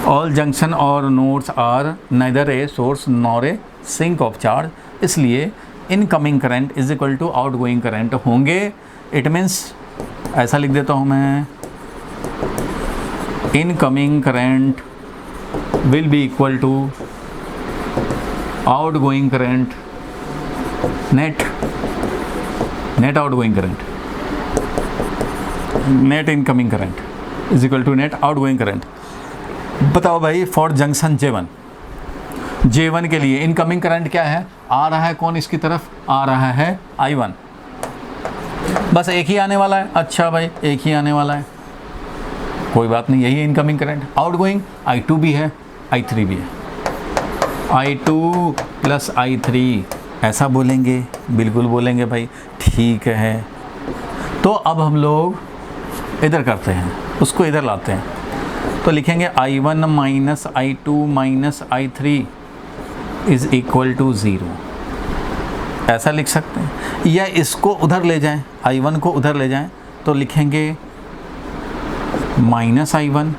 ऑल जंक्शन और nodes are neither a source nor a sink of charge, इसलिए incoming current is equal to outgoing current होंगे। इट मीन्स ऐसा लिख देता हूँ मैं, incoming current will be equal to outgoing current, net outgoing current, net incoming current is equal to net outgoing current। बताओ भाई, for junction J1 के लिए इनकमिंग करंट क्या है, आ रहा है कौन इसकी तरफ, आ रहा है I1, बस एक ही आने वाला है। अच्छा भाई, एक ही आने वाला है, कोई बात नहीं, यही इनकमिंग करंट। आउटगोइंग I2 भी है, I3 भी है, I2 प्लस I3 ऐसा बोलेंगे, बिल्कुल बोलेंगे भाई, ठीक है। तो अब हम लोग इधर करते हैं, उसको इधर लाते हैं। तो लिखेंगे I1 minus I2 minus I3 is equal to 0, ऐसा लिख सकते हैं। या इसको उधर ले जाएं, I1 को उधर ले जाएं, तो लिखेंगे minus I1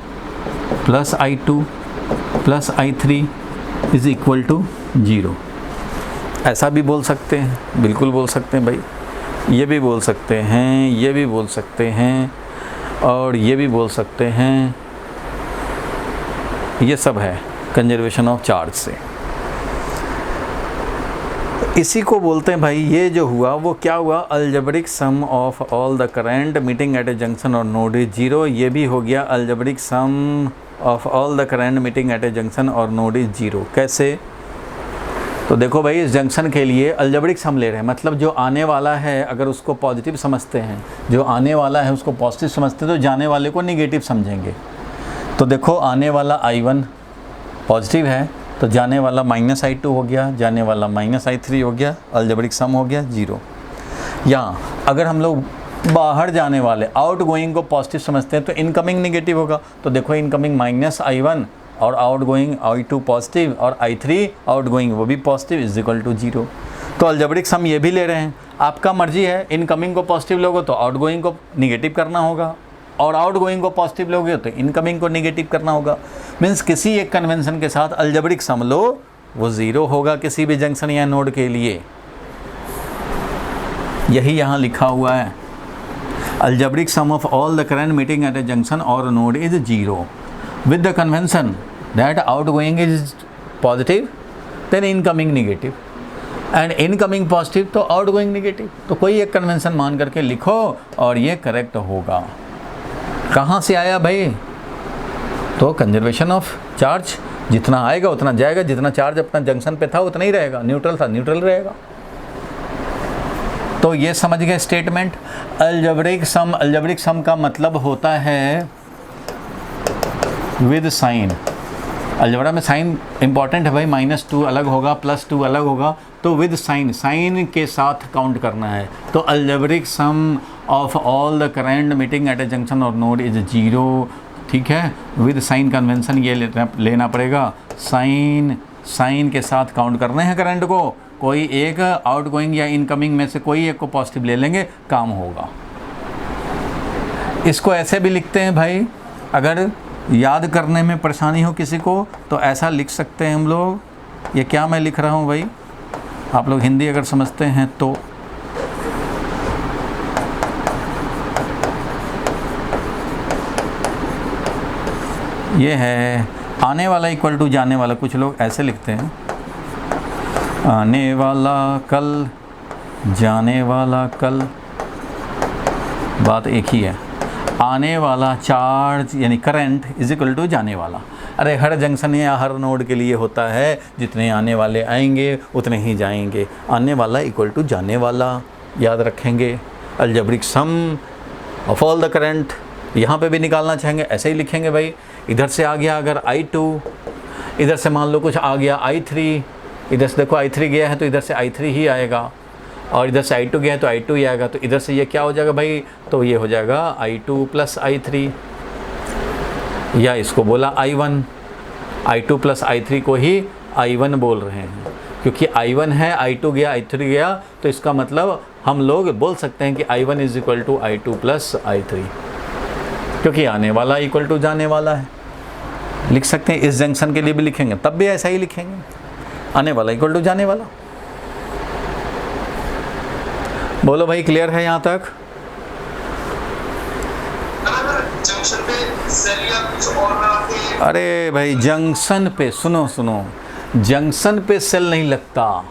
plus I2 plus I3 is equal to 0। ऐसा भी बोल सकते हैं, बिल्कुल बोल सकते हैं भाई, ये भी बोल सकते हैं, ये भी बोल सकते हैं, और ये भी बोल सकते हैं। ये सब है कंजर्वेशन ऑफ चार्ज से। इसी को बोलते हैं भाई, ये जो हुआ वो क्या हुआ, algebraic sum of all the current meeting at a junction और नोड इज 0। ये भी हो गया algebraic sum of all the current meeting at a junction और नोड इज 0। कैसे, तो देखो भाई, इस जंक्शन के लिए अलजेब्रिक सम ले रहे हैं, मतलब जो आने वाला है अगर उसको पॉजिटिव समझते हैं, जो आने वाला है उसको पॉजिटिव समझते हैं, तो जाने वाले को निगेटिव समझेंगे। तो देखो, आने वाला I1 पॉजिटिव है, तो जाने वाला माइनस I2 हो गया, जाने वाला माइनस I3 हो गया, अलजेब्रिक सम हो गया 0। या अगर हम लोग बाहर जाने वाले आउटगोइंग को पॉजिटिव समझते हैं, तो इनकमिंग नेगेटिव होगा। तो देखो, इनकमिंग माइनस I1 और आउटगोइंग I2 पॉजिटिव और I3 आउटगोइंग वो भी पॉजिटिव इज इक्वल टू 0। तो अलजेब्रिक सम ये भी ले रहे हैं, आपका मर्जी है, इनकमिंग को पॉजिटिव लोगे तो आउटगोइंग को निगेटिव करना होगा, और आउटगोइंग को पॉजिटिव लोगे तो इनकमिंग को नेगेटिव करना होगा। मीन्स किसी एक कन्वेंशन के साथ अलजेब्रिक सम लो, वो 0 होगा किसी भी जंक्शन या नोड के लिए। यही यहाँ लिखा हुआ है, algebraic sum of all the current meeting at a junction और node is 0 with the convention that outgoing is positive then incoming negative and incoming positive तो आउटगोइंग नेगेटिव। तो कोई एक कन्वेंशन मान करके लिखो और ये करेक्ट होगा। कहाँ से आया भाई, तो कंजर्वेशन ऑफ चार्ज, जितना आएगा उतना जाएगा, जितना चार्ज अपना जंक्शन पे था उतना ही रहेगा, न्यूट्रल था न्यूट्रल रहेगा। तो ये समझ गए स्टेटमेंट। अलजेब्रिक सम का मतलब होता है विद साइन। अलजेब्रा में साइन इंपॉर्टेंट है भाई, -2 अलग होगा, +2 अलग होगा, तो विद साइन के साथ काउंट करना है। तो algebraic sum of all the current meeting at a junction और नोड इज 0, ठीक है। विद साइन कन्वेंशन ये लेना पड़ेगा, साइन के साथ काउंट करने हैं करंट को, कोई एक आउटगोइंग या इनकमिंग में से कोई एक को पॉजिटिव ले लेंगे, काम होगा। इसको ऐसे भी लिखते हैं भाई, अगर याद करने में परेशानी हो किसी को तो ऐसा लिख सकते हैं हम लोग। ये क्या मैं लिख रहा हूँ भाई, आप लोग हिंदी अगर समझते हैं तो, ये है आने वाला इक्वल टू जाने वाला। कुछ लोग ऐसे लिखते हैं, आने वाला कल, जाने वाला कल, बात एक ही है। आने वाला चार्ज यानी करंट इज इक्वल टू जाने वाला। अरे हर जंक्शन या हर नोड के लिए होता है, जितने आने वाले आएंगे उतने ही जाएंगे। आने वाला इक्वल टू जाने वाला, याद रखेंगे। Algebraic sum of all the current यहाँ पे भी निकालना चाहेंगे, ऐसे ही लिखेंगे भाई इधर से आ गया अगर I2, इधर से मान लो कुछ आ गया I3, इधर से देखो I3 गया है तो इधर से I3 ही आएगा, और इधर से I2 गया है तो I2 ही आएगा, तो इधर से ये क्या हो जाएगा भाई, तो ये हो जाएगा I2 प्लस I3, या इसको बोला I1, I2 प्लस I3 को ही I1 बोल रहे हैं, क्योंकि I1 है, I2 गया, I3 गया, तो इसका मतलब हम लोग बोल सकते हैं कि I1 is equal to I2 plus I3, क्योंकि आने वाला इक्वल टू जाने वाला है। लिख सकते हैं, इस जंक्शन के लिए भी लिखेंगे तब भी ऐसा ही लिखेंगे, आने वाला इक्वल टू जाने वाला। बोलो भाई, क्लियर है यहाँ तक? जंक्शन पे सेल या कुछ और लगाते। अरे भाई जंक्शन पे सुनो, जंक्शन पे सेल नहीं लगता,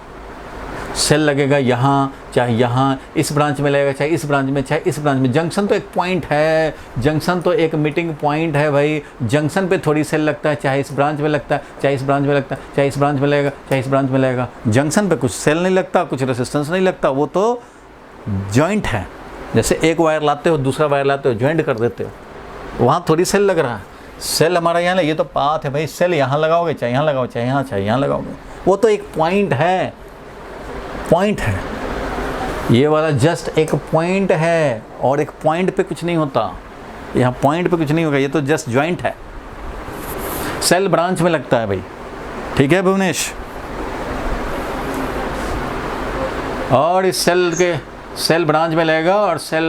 सेल लगेगा यहाँ, चाहे यहाँ इस ब्रांच में लगेगा, चाहे इस ब्रांच में, चाहे इस ब्रांच में। जंक्शन तो एक पॉइंट है, जंक्शन तो एक मीटिंग पॉइंट है भाई। जंक्शन पे थोड़ी सेल लगता है, चाहे इस ब्रांच में लगता है, चाहे इस ब्रांच में लगता है, चाहे इस ब्रांच में लगेगा, चाहे इस ब्रांच में लगेगा। जंक्शन पे कुछ सेल नहीं लगता, कुछ रेसिस्टेंस नहीं लगता, वो तो जॉइंट है। जैसे एक वायर लाते हो, दूसरा वायर लाते हो, जॉइंट कर देते हो, वहाँ थोड़ी सेल लग रहा है। सेल हमारा यहाँ, ये तो पाथ है भाई, सेल यहाँ लगाओगे, चाहे यहाँ लगाओ, चाहे यहाँ लगाओगे, वो तो एक पॉइंट है, पॉइंट है। ये वाला जस्ट एक पॉइंट है, और एक पॉइंट पे कुछ नहीं होता, यहाँ पॉइंट पे कुछ नहीं होगा, ये तो जस्ट जॉइंट है। सेल ब्रांच में लगता है भाई, ठीक है भुवनेश? और इस सेल ब्रांच में लगेगा, और सेल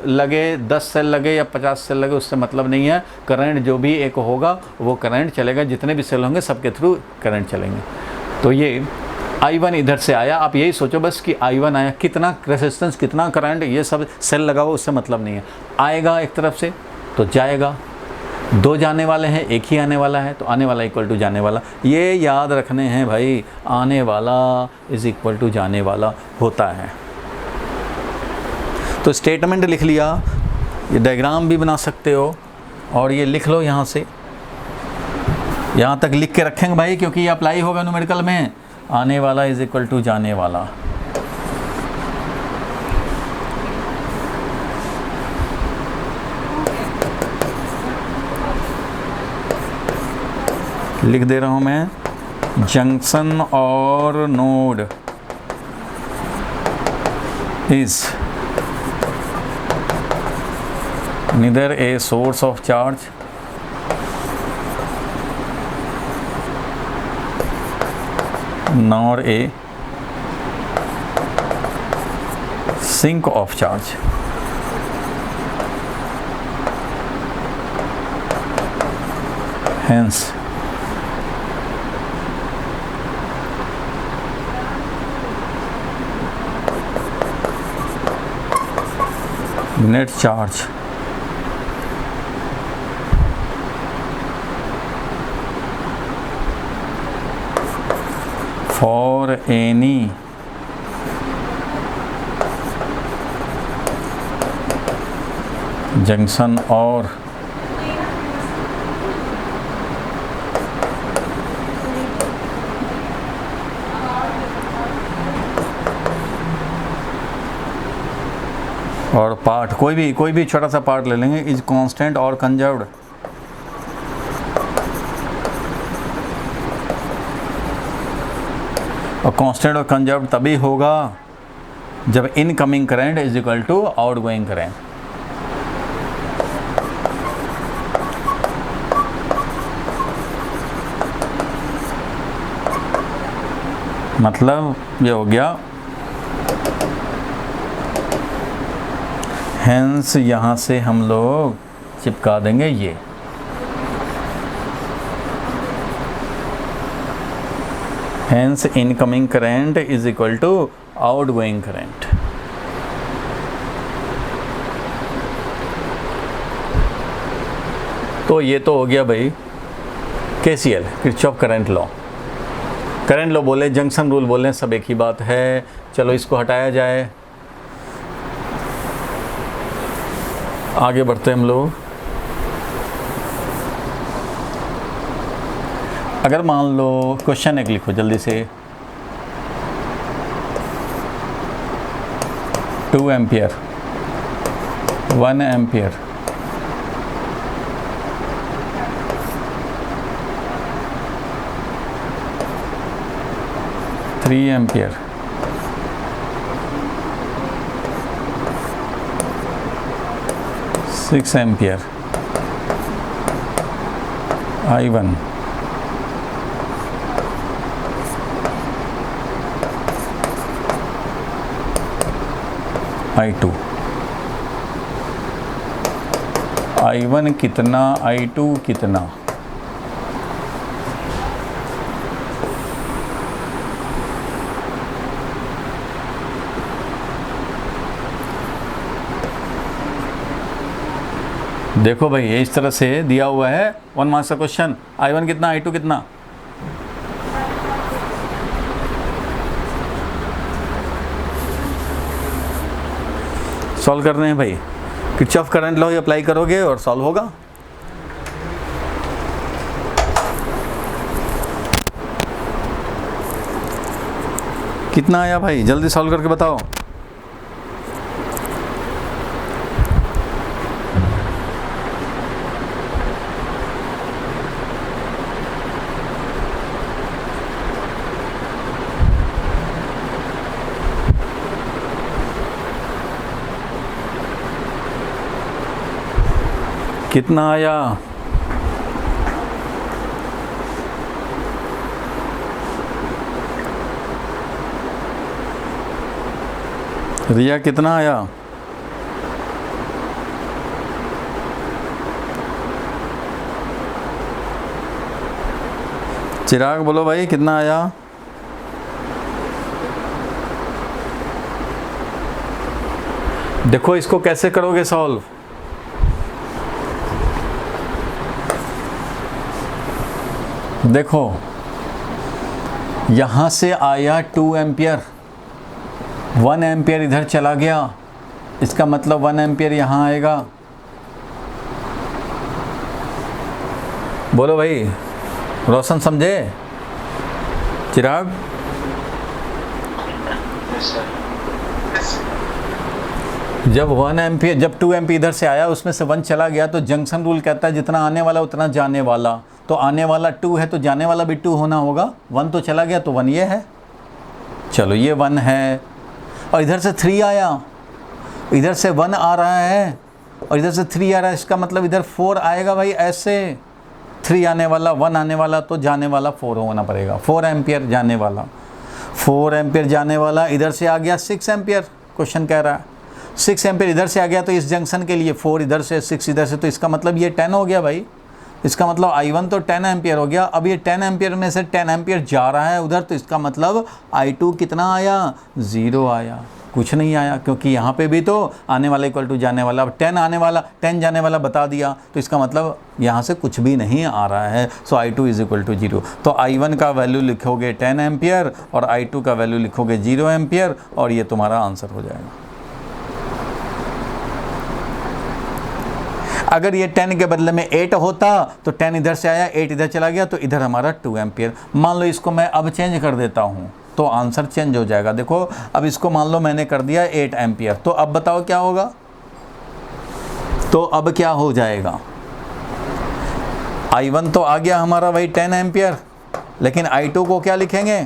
लगे 10 सेल लगे या 50 सेल लगे, उससे मतलब नहीं है। करंट जो भी एक होगा वो करंट चलेगा, जितने भी सेल होंगे सबके थ्रू करंट चलेंगे। तो ये I1 इधर से आया, आप यही सोचो बस कि I1 आया, कितना रेसिस्टेंस, कितना करंट, ये सब सेल लगाओ, उससे मतलब नहीं है। आएगा एक तरफ से तो जाएगा, दो जाने वाले हैं, एक ही आने वाला है, तो आने वाला इक्वल टू जाने वाला, ये याद रखने हैं भाई। आने वाला इज इक्वल टू जाने वाला होता है। तो स्टेटमेंट लिख लिया, ये डायग्राम भी बना सकते हो, और ये लिख लो यहाँ से, यहाँ तक लिख के रखेंगे भाई, क्योंकि ये अप्लाई होगा न्यूमेरिकल में। आने वाला इज इक्वल टू जाने वाला। लिख दे रहा हूँ मैं, जंक्शन और node is neither a source of charge nor a sink of charge. Hence net charge for any junction or part, कोई भी छोटा सा पार्ट ले लेंगे, इज कांस्टेंट और कंजर्व्ड। और कांस्टेंट और कंजर्व्ड तभी होगा जब incoming current is equal to outgoing current. मतलब ये हो गया, हेंस यहाँ से हम लोग चिपका देंगे ये, hence incoming current is equal to outgoing current. तो ये तो हो गया भाई KCL, Kirchhoff current law. Current law बोले, जंक्शन रूल बोले, सब एक ही बात है। चलो इसको हटाया जाए, आगे बढ़ते हम लोग। अगर मान लो क्वेश्चन एक लिखो जल्दी से, 2 ampere 1 ampere 3 ampere, six ampere, I1, I2, I1 कितना, I2 कितना, देखो भाई ये इस तरह से दिया हुआ है 1 मार्क्स का क्वेश्चन। I1 कितना, I2 कितना, सॉल्व करने हैं भाई। किरचॉफ करंट लॉ अप्लाई करोगे और सॉल्व होगा। कितना आया भाई, जल्दी सॉल्व करके बताओ। कितना आया, रिया कितना आया, चिराग बोलो भाई कितना आया, देखो इसको कैसे करोगे सॉल्व। देखो यहाँ से आया 2 एम्पियर, 1 एम्पियर इधर चला गया, इसका मतलब 1 एम्पियर यहाँ आएगा। बोलो भाई, रोशन समझे, चिराग, जब 1 एम्पियर, जब 2 एम्पियर इधर से आया उसमें से 1 चला गया तो जंक्शन रूल कहता है जितना आने वाला उतना जाने वाला। तो आने वाला 2 है तो जाने वाला भी 2 होना होगा। 1 तो चला गया तो 1 ये है, चलो ये 1 है। और इधर से 3 आया, इधर से 1 आ रहा है और इधर से 3 आ रहा है, इसका मतलब इधर 4 आएगा भाई। ऐसे 3 आने वाला, 1 आने वाला तो जाने वाला 4 होना पड़ेगा। 4 एम्पियर जाने वाला, 4 एम्पियर जाने वाला, इधर से आ गया 6 एम्पियर। क्वेश्चन कह रहा है 6 एम्पियर इधर से आ गया तो इस जंक्शन के लिए 4 इधर से, 6 इधर से, तो इसका मतलब ये 10 हो गया भाई। इसका मतलब I1 तो 10 एम्पियर हो गया। अब ये 10 एम्पियर में से 10 एम्पियर जा रहा है उधर, तो इसका मतलब I2 कितना आया, 0 आया, कुछ नहीं आया, क्योंकि यहाँ पे भी तो आने वाला इक्वल टू जाने वाला। अब 10 आने वाला, 10 जाने वाला बता दिया, तो इसका मतलब यहाँ से कुछ भी नहीं आ रहा है। सो I2 इज इक्वल टू 0। तो I1 का वैल्यू लिखोगे 10 एम्पियर और I2 का वैल्यू लिखोगे 0 एम्पियर और ये तुम्हारा आंसर हो जाएगा। अगर ये 10 के बदले में 8 होता तो 10 इधर से आया, 8 इधर चला गया, तो इधर हमारा 2 एम्पियर। मान लो इसको मैं अब चेंज कर देता हूँ तो आंसर चेंज हो जाएगा। देखो अब इसको मान लो मैंने कर दिया 8 एम्पियर, तो अब बताओ क्या होगा, तो अब क्या हो जाएगा। I1 तो आ गया हमारा भाई 10 एम्पियर, लेकिन I2 को क्या लिखेंगे,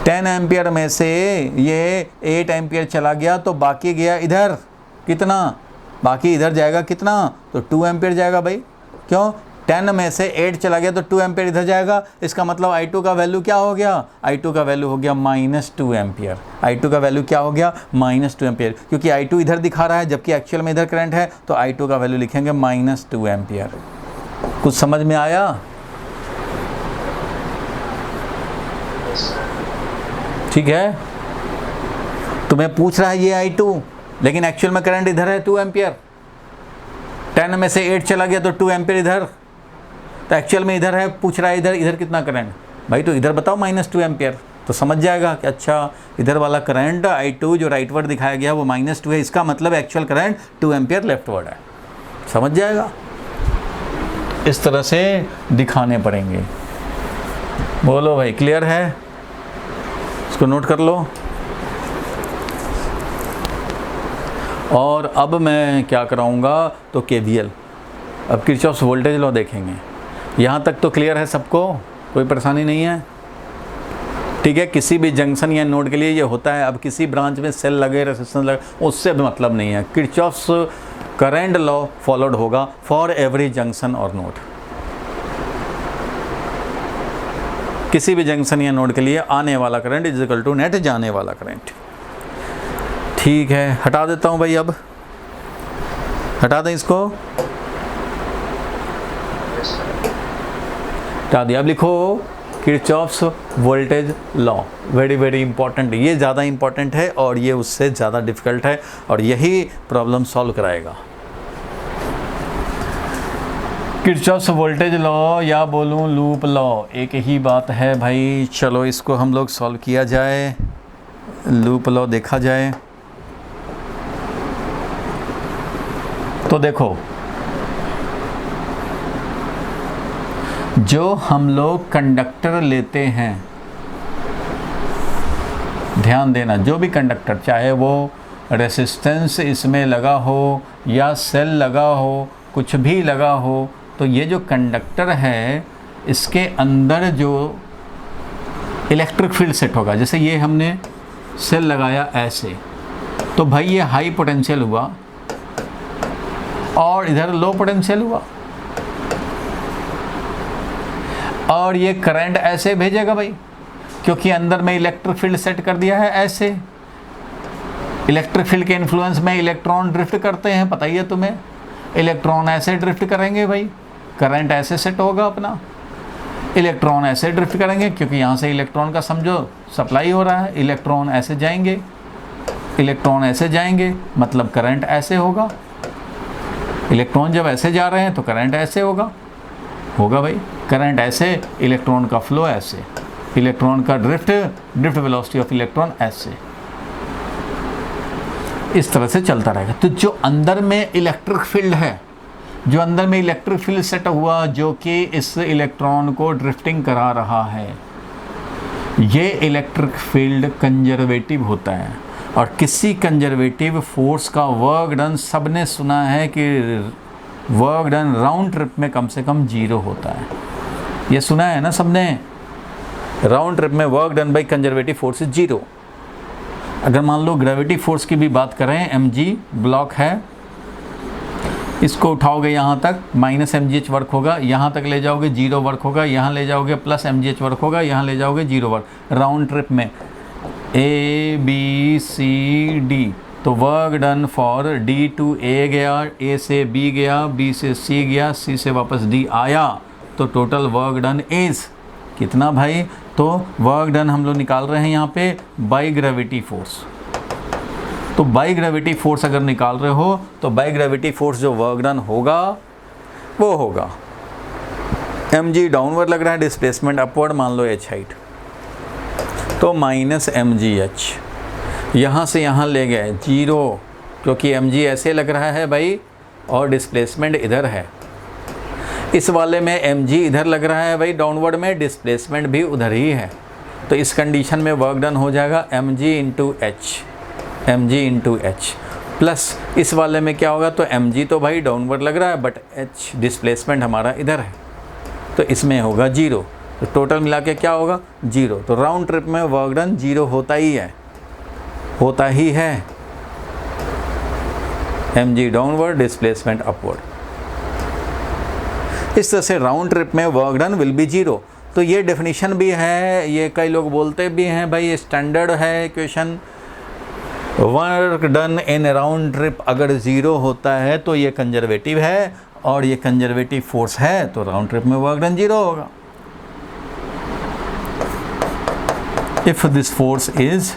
10 एम्पियर में से ये 8 एम्पियर चला गया तो बाकी गया इधर कितना, बाकी इधर जाएगा कितना, तो 2 एम्पियर जाएगा भाई। क्यों, 10 में से 8 चला गया तो 2 एम्पियर इधर जाएगा। इसका मतलब I2 का वैल्यू क्या हो गया, I2 का वैल्यू हो गया -2 एम्पियर। I2 का वैल्यू क्या हो गया, -2 एम्पियर, क्योंकि I2 इधर दिखा रहा है जबकि एक्चुअल में इधर करंट है, तो I2 का वैल्यू लिखेंगे -2 एम्पियर। कुछ समझ में आया, ठीक है। तुम्हें पूछ रहा है ये I2, लेकिन एक्चुअल में करंट इधर है 2 एम्पियर। 10 में से 8 चला गया तो 2 एम्पियर इधर, तो एक्चुअल में इधर है, पूछ रहा है इधर, इधर कितना करंट भाई, तो इधर बताओ -2 एम्पियर, तो समझ जाएगा कि अच्छा इधर वाला करंट I2 जो राइटवर्ड दिखाया गया वो -2 है, इसका मतलब एक्चुअल करंट 2 एम्पियर लेफ्टवर्ड है। समझ जाएगा, इस तरह से दिखाने पड़ेंगे। बोलो भाई, क्लियर है, इसको नोट कर लो। और अब मैं क्या कराऊंगा, तो KVL, अब किरचॉफ्स वोल्टेज लॉ देखेंगे। यहाँ तक तो क्लियर है सबको, कोई परेशानी नहीं है। ठीक है, किसी भी जंक्शन या नोड के लिए ये होता है। अब किसी ब्रांच में सेल लगे, रेजिस्टेंस लगे, उससे भी मतलब नहीं है। किरचॉफ्स करंट लॉ फॉलोड होगा फॉर एवरी जंक्शन और नोड। किसी भी जंक्शन या नोड के लिए आने वाला current is equal to net जाने वाला करंट। ठीक है, हटा देता हूं भाई, अब हटा दें इसको, हटा दिया। अब लिखो Kirchhoff's voltage law, very very important. ये ज़्यादा इंपॉर्टेंट है और ये उससे ज़्यादा डिफिकल्ट है और यही प्रॉब्लम सॉल्व कराएगा। किरचॉफ्स वोल्टेज लॉ या बोलूं लूप लॉ, एक ही बात है भाई। चलो इसको हम लोग सॉल्व किया जाए, लूप लॉ देखा जाए। तो देखो, जो हम लोग कंडक्टर लेते हैं, ध्यान देना, जो भी कंडक्टर, चाहे वो रेसिस्टेंस इसमें लगा हो या सेल लगा हो, कुछ भी लगा हो, तो ये जो कंडक्टर है इसके अंदर जो इलेक्ट्रिक फील्ड सेट होगा, जैसे ये हमने सेल लगाया ऐसे, तो भाई ये हाई पोटेंशियल हुआ और इधर लो पोटेंशियल हुआ, और ये करंट ऐसे भेजेगा भाई, क्योंकि अंदर में इलेक्ट्रिक फील्ड सेट कर दिया है ऐसे। इलेक्ट्रिक फील्ड के इन्फ्लुएंस में इलेक्ट्रॉन ड्रिफ्ट करते हैं, पता ही है तुम्हें। इलेक्ट्रॉन ऐसे ड्रिफ्ट करेंगे भाई, करंट ऐसे सेट होगा अपना। इलेक्ट्रॉन ऐसे ड्रिफ्ट करेंगे क्योंकि यहाँ से इलेक्ट्रॉन का समझो सप्लाई हो रहा है, इलेक्ट्रॉन ऐसे जाएंगे, इलेक्ट्रॉन ऐसे जाएंगे, मतलब करंट ऐसे होगा। इलेक्ट्रॉन जब ऐसे जा रहे हैं तो करंट ऐसे होगा भाई, करंट ऐसे, इलेक्ट्रॉन का फ्लो ऐसे, इलेक्ट्रॉन का ड्रिफ्ट वेलोसिटी ऑफ इलेक्ट्रॉन ऐसे, इस तरह से चलता रहेगा। तो जो अंदर में इलेक्ट्रिक फील्ड है, जो अंदर में इलेक्ट्रिक फील्ड सेट हुआ, जो कि इस इलेक्ट्रॉन को ड्रिफ्टिंग करा रहा है, ये इलेक्ट्रिक फील्ड कंजर्वेटिव होता है। और किसी कंजर्वेटिव फोर्स का वर्क डन, सबने सुना है कि वर्क डन राउंड ट्रिप में कम से कम 0 होता है। ये सुना है ना सबने, राउंड ट्रिप में work done by conservative force is 0। अगर मान लो ग्रेविटी फोर्स की भी बात करें, mg ब्लॉक है, इसको उठाओगे यहाँ तक -mgh वर्क होगा, यहाँ तक ले जाओगे 0 वर्क होगा, यहाँ ले जाओगे +mgh वर्क होगा, यहाँ ले जाओगे 0 वर्क। राउंड ट्रिप में A B C D, तो work done for D to A गया, A से B गया, B से C गया, C से वापस D आया, तो टोटल वर्क डन इज कितना भाई? तो वर्क डन हम लोग निकाल रहे हैं यहाँ पे बाई ग्रेविटी फोर्स। तो बाई ग्रेविटी फोर्स अगर निकाल रहे हो तो बाई ग्रेविटी फोर्स जो वर्क डन होगा वो होगा mg डाउनवर्ड लग रहा है, डिस्प्लेसमेंट अपवर्ड, मान लो h हाइट, तो -mgh, यहाँ से यहाँ ले गए 0, क्योंकि mg ऐसे लग रहा है भाई और डिस्प्लेसमेंट इधर है। इस वाले में mg इधर लग रहा है भाई डाउनवर्ड में, डिस्प्लेसमेंट भी उधर ही है। तो इस कंडीशन में वर्क डन हो जाएगा mg इंटू h प्लस इस वाले में क्या होगा, तो mg तो भाई डाउनवर्ड लग रहा है बट h डिस्प्लेसमेंट हमारा इधर है, तो इसमें होगा 0। तो टोटल मिला के क्या होगा 0। तो राउंड ट्रिप में वर्क डन 0 होता ही है, mg डाउनवर्ड डिस्प्लेसमेंट अपवर्ड। इस तरह से राउंड ट्रिप में वर्क डन विल बी 0। तो ये डेफिनेशन भी है, ये कई लोग बोलते भी हैं भाई, स्टैंडर्ड है question, work done in round trip अगर 0 होता है तो ये कंजर्वेटिव है, और ये कंजर्वेटिव फोर्स है तो राउंड ट्रिप में वर्क डन 0 होगा। If this force is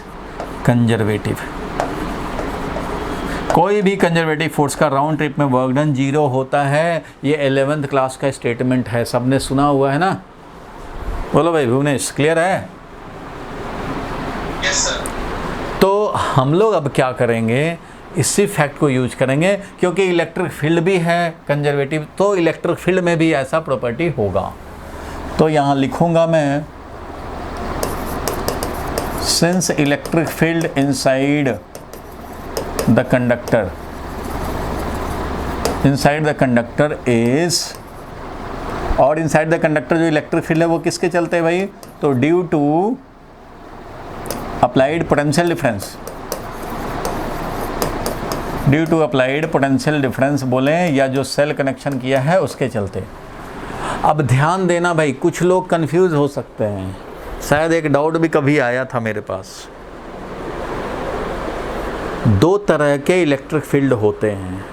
conservative, कोई भी कंजर्वेटिव फोर्स का राउंड ट्रिप में वर्क डन 0 होता है। ये 11th क्लास का स्टेटमेंट है, सबने सुना हुआ है ना। बोलो भाई भुवनेश, क्लियर है? Yes sir. तो हम लोग अब क्या करेंगे, इसी फैक्ट को यूज करेंगे, क्योंकि इलेक्ट्रिक फील्ड भी है कंजर्वेटिव, तो इलेक्ट्रिक फील्ड में भी ऐसा प्रॉपर्टी होगा। तो यहाँ लिखूंगा मैं, since electric field inside the conductor is, और इनसाइड द कंडक्टर जो इलेक्ट्रिक फील्ड है वो किसके चलते हैं भाई, तो due to applied potential difference, due to applied potential difference बोलें या जो सेल कनेक्शन किया है उसके चलते। अब ध्यान देना भाई, कुछ लोग कंफ्यूज हो सकते हैं, शायद एक डाउट भी कभी आया था मेरे पास। दो तरह के इलेक्ट्रिक फील्ड होते हैं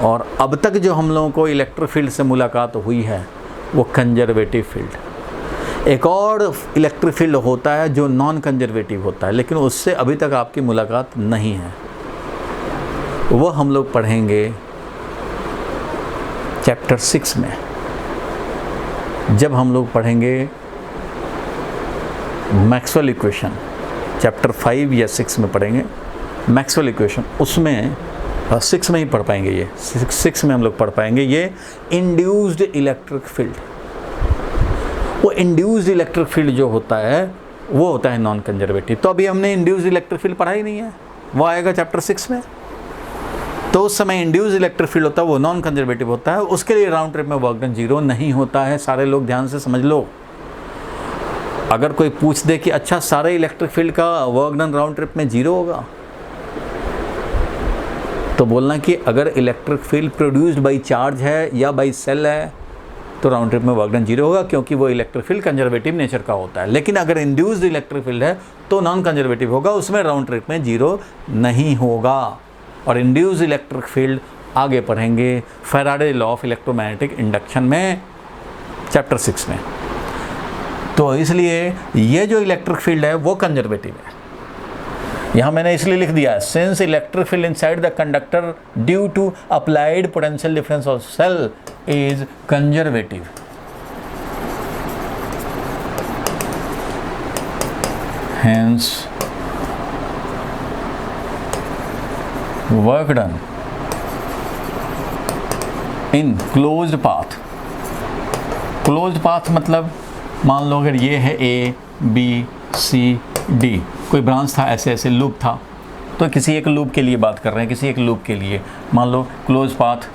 और अब तक जो हम लोगों को इलेक्ट्रिक फील्ड से मुलाकात हुई है वो कंजर्वेटिव फील्ड। एक और इलेक्ट्रिक फील्ड होता है जो नॉन कंजर्वेटिव होता है, लेकिन उससे अभी तक आपकी मुलाकात नहीं है। वो हम लोग पढ़ेंगे चैप्टर 6 में, जब हम लोग पढ़ेंगे मैक्सवेल इक्वेशन। चैप्टर 5 या 6 में पढ़ेंगे मैक्सवेल इक्वेशन, उसमें 6 में ही पढ़ पाएंगे, ये 6 में हम लोग पढ़ पाएंगे ये इंड्यूस्ड इलेक्ट्रिक फील्ड। वो इंड्यूस्ड इलेक्ट्रिक फील्ड जो होता है वो होता है नॉन कंजर्वेटिव। तो अभी हमने इंड्यूस्ड इलेक्ट्रिक फील्ड पढ़ा ही नहीं है, वो आएगा चैप्टर 6 में। तो उस समय इंड्यूस्ड इलेक्ट्रिक फील्ड होता है वो नॉन कंजर्वेटिव होता है, उसके लिए राउंड ट्रिप में वर्क डन 0 नहीं होता है। सारे लोग ध्यान से समझ लो। अगर कोई पूछ दे कि अच्छा सारे इलेक्ट्रिक फील्ड का वर्क डन राउंड ट्रिप में 0 होगा, तो बोलना कि अगर electric field produced by charge है या बाई सेल है तो राउंड ट्रिप में वर्क डन 0 होगा, क्योंकि वो इलेक्ट्रिक फील्ड कंजर्वेटिव नेचर का होता है। लेकिन अगर इंड्यूस्ड इलेक्ट्रिक फील्ड है तो नॉन कंजर्वेटिव होगा, उसमें राउंड ट्रिप में 0 नहीं होगा। और इंड्यूस्ड इलेक्ट्रिक फील्ड आगे पढ़ेंगे Faraday law of electromagnetic induction में चैप्टर 6 में। तो इसलिए ये जो इलेक्ट्रिक फील्ड है वो कंजर्वेटिव है। यहाँ मैंने इसलिए लिख दिया since electric field inside the conductor due to applied potential difference of cell is conservative. Hence work done in closed path। closed path मतलब मान लो अगर ये है A B C D, कोई ब्रांच था, ऐसे ऐसे लूप था, तो किसी एक लूप के लिए बात कर रहे हैं, किसी एक लूप के लिए मान लो close path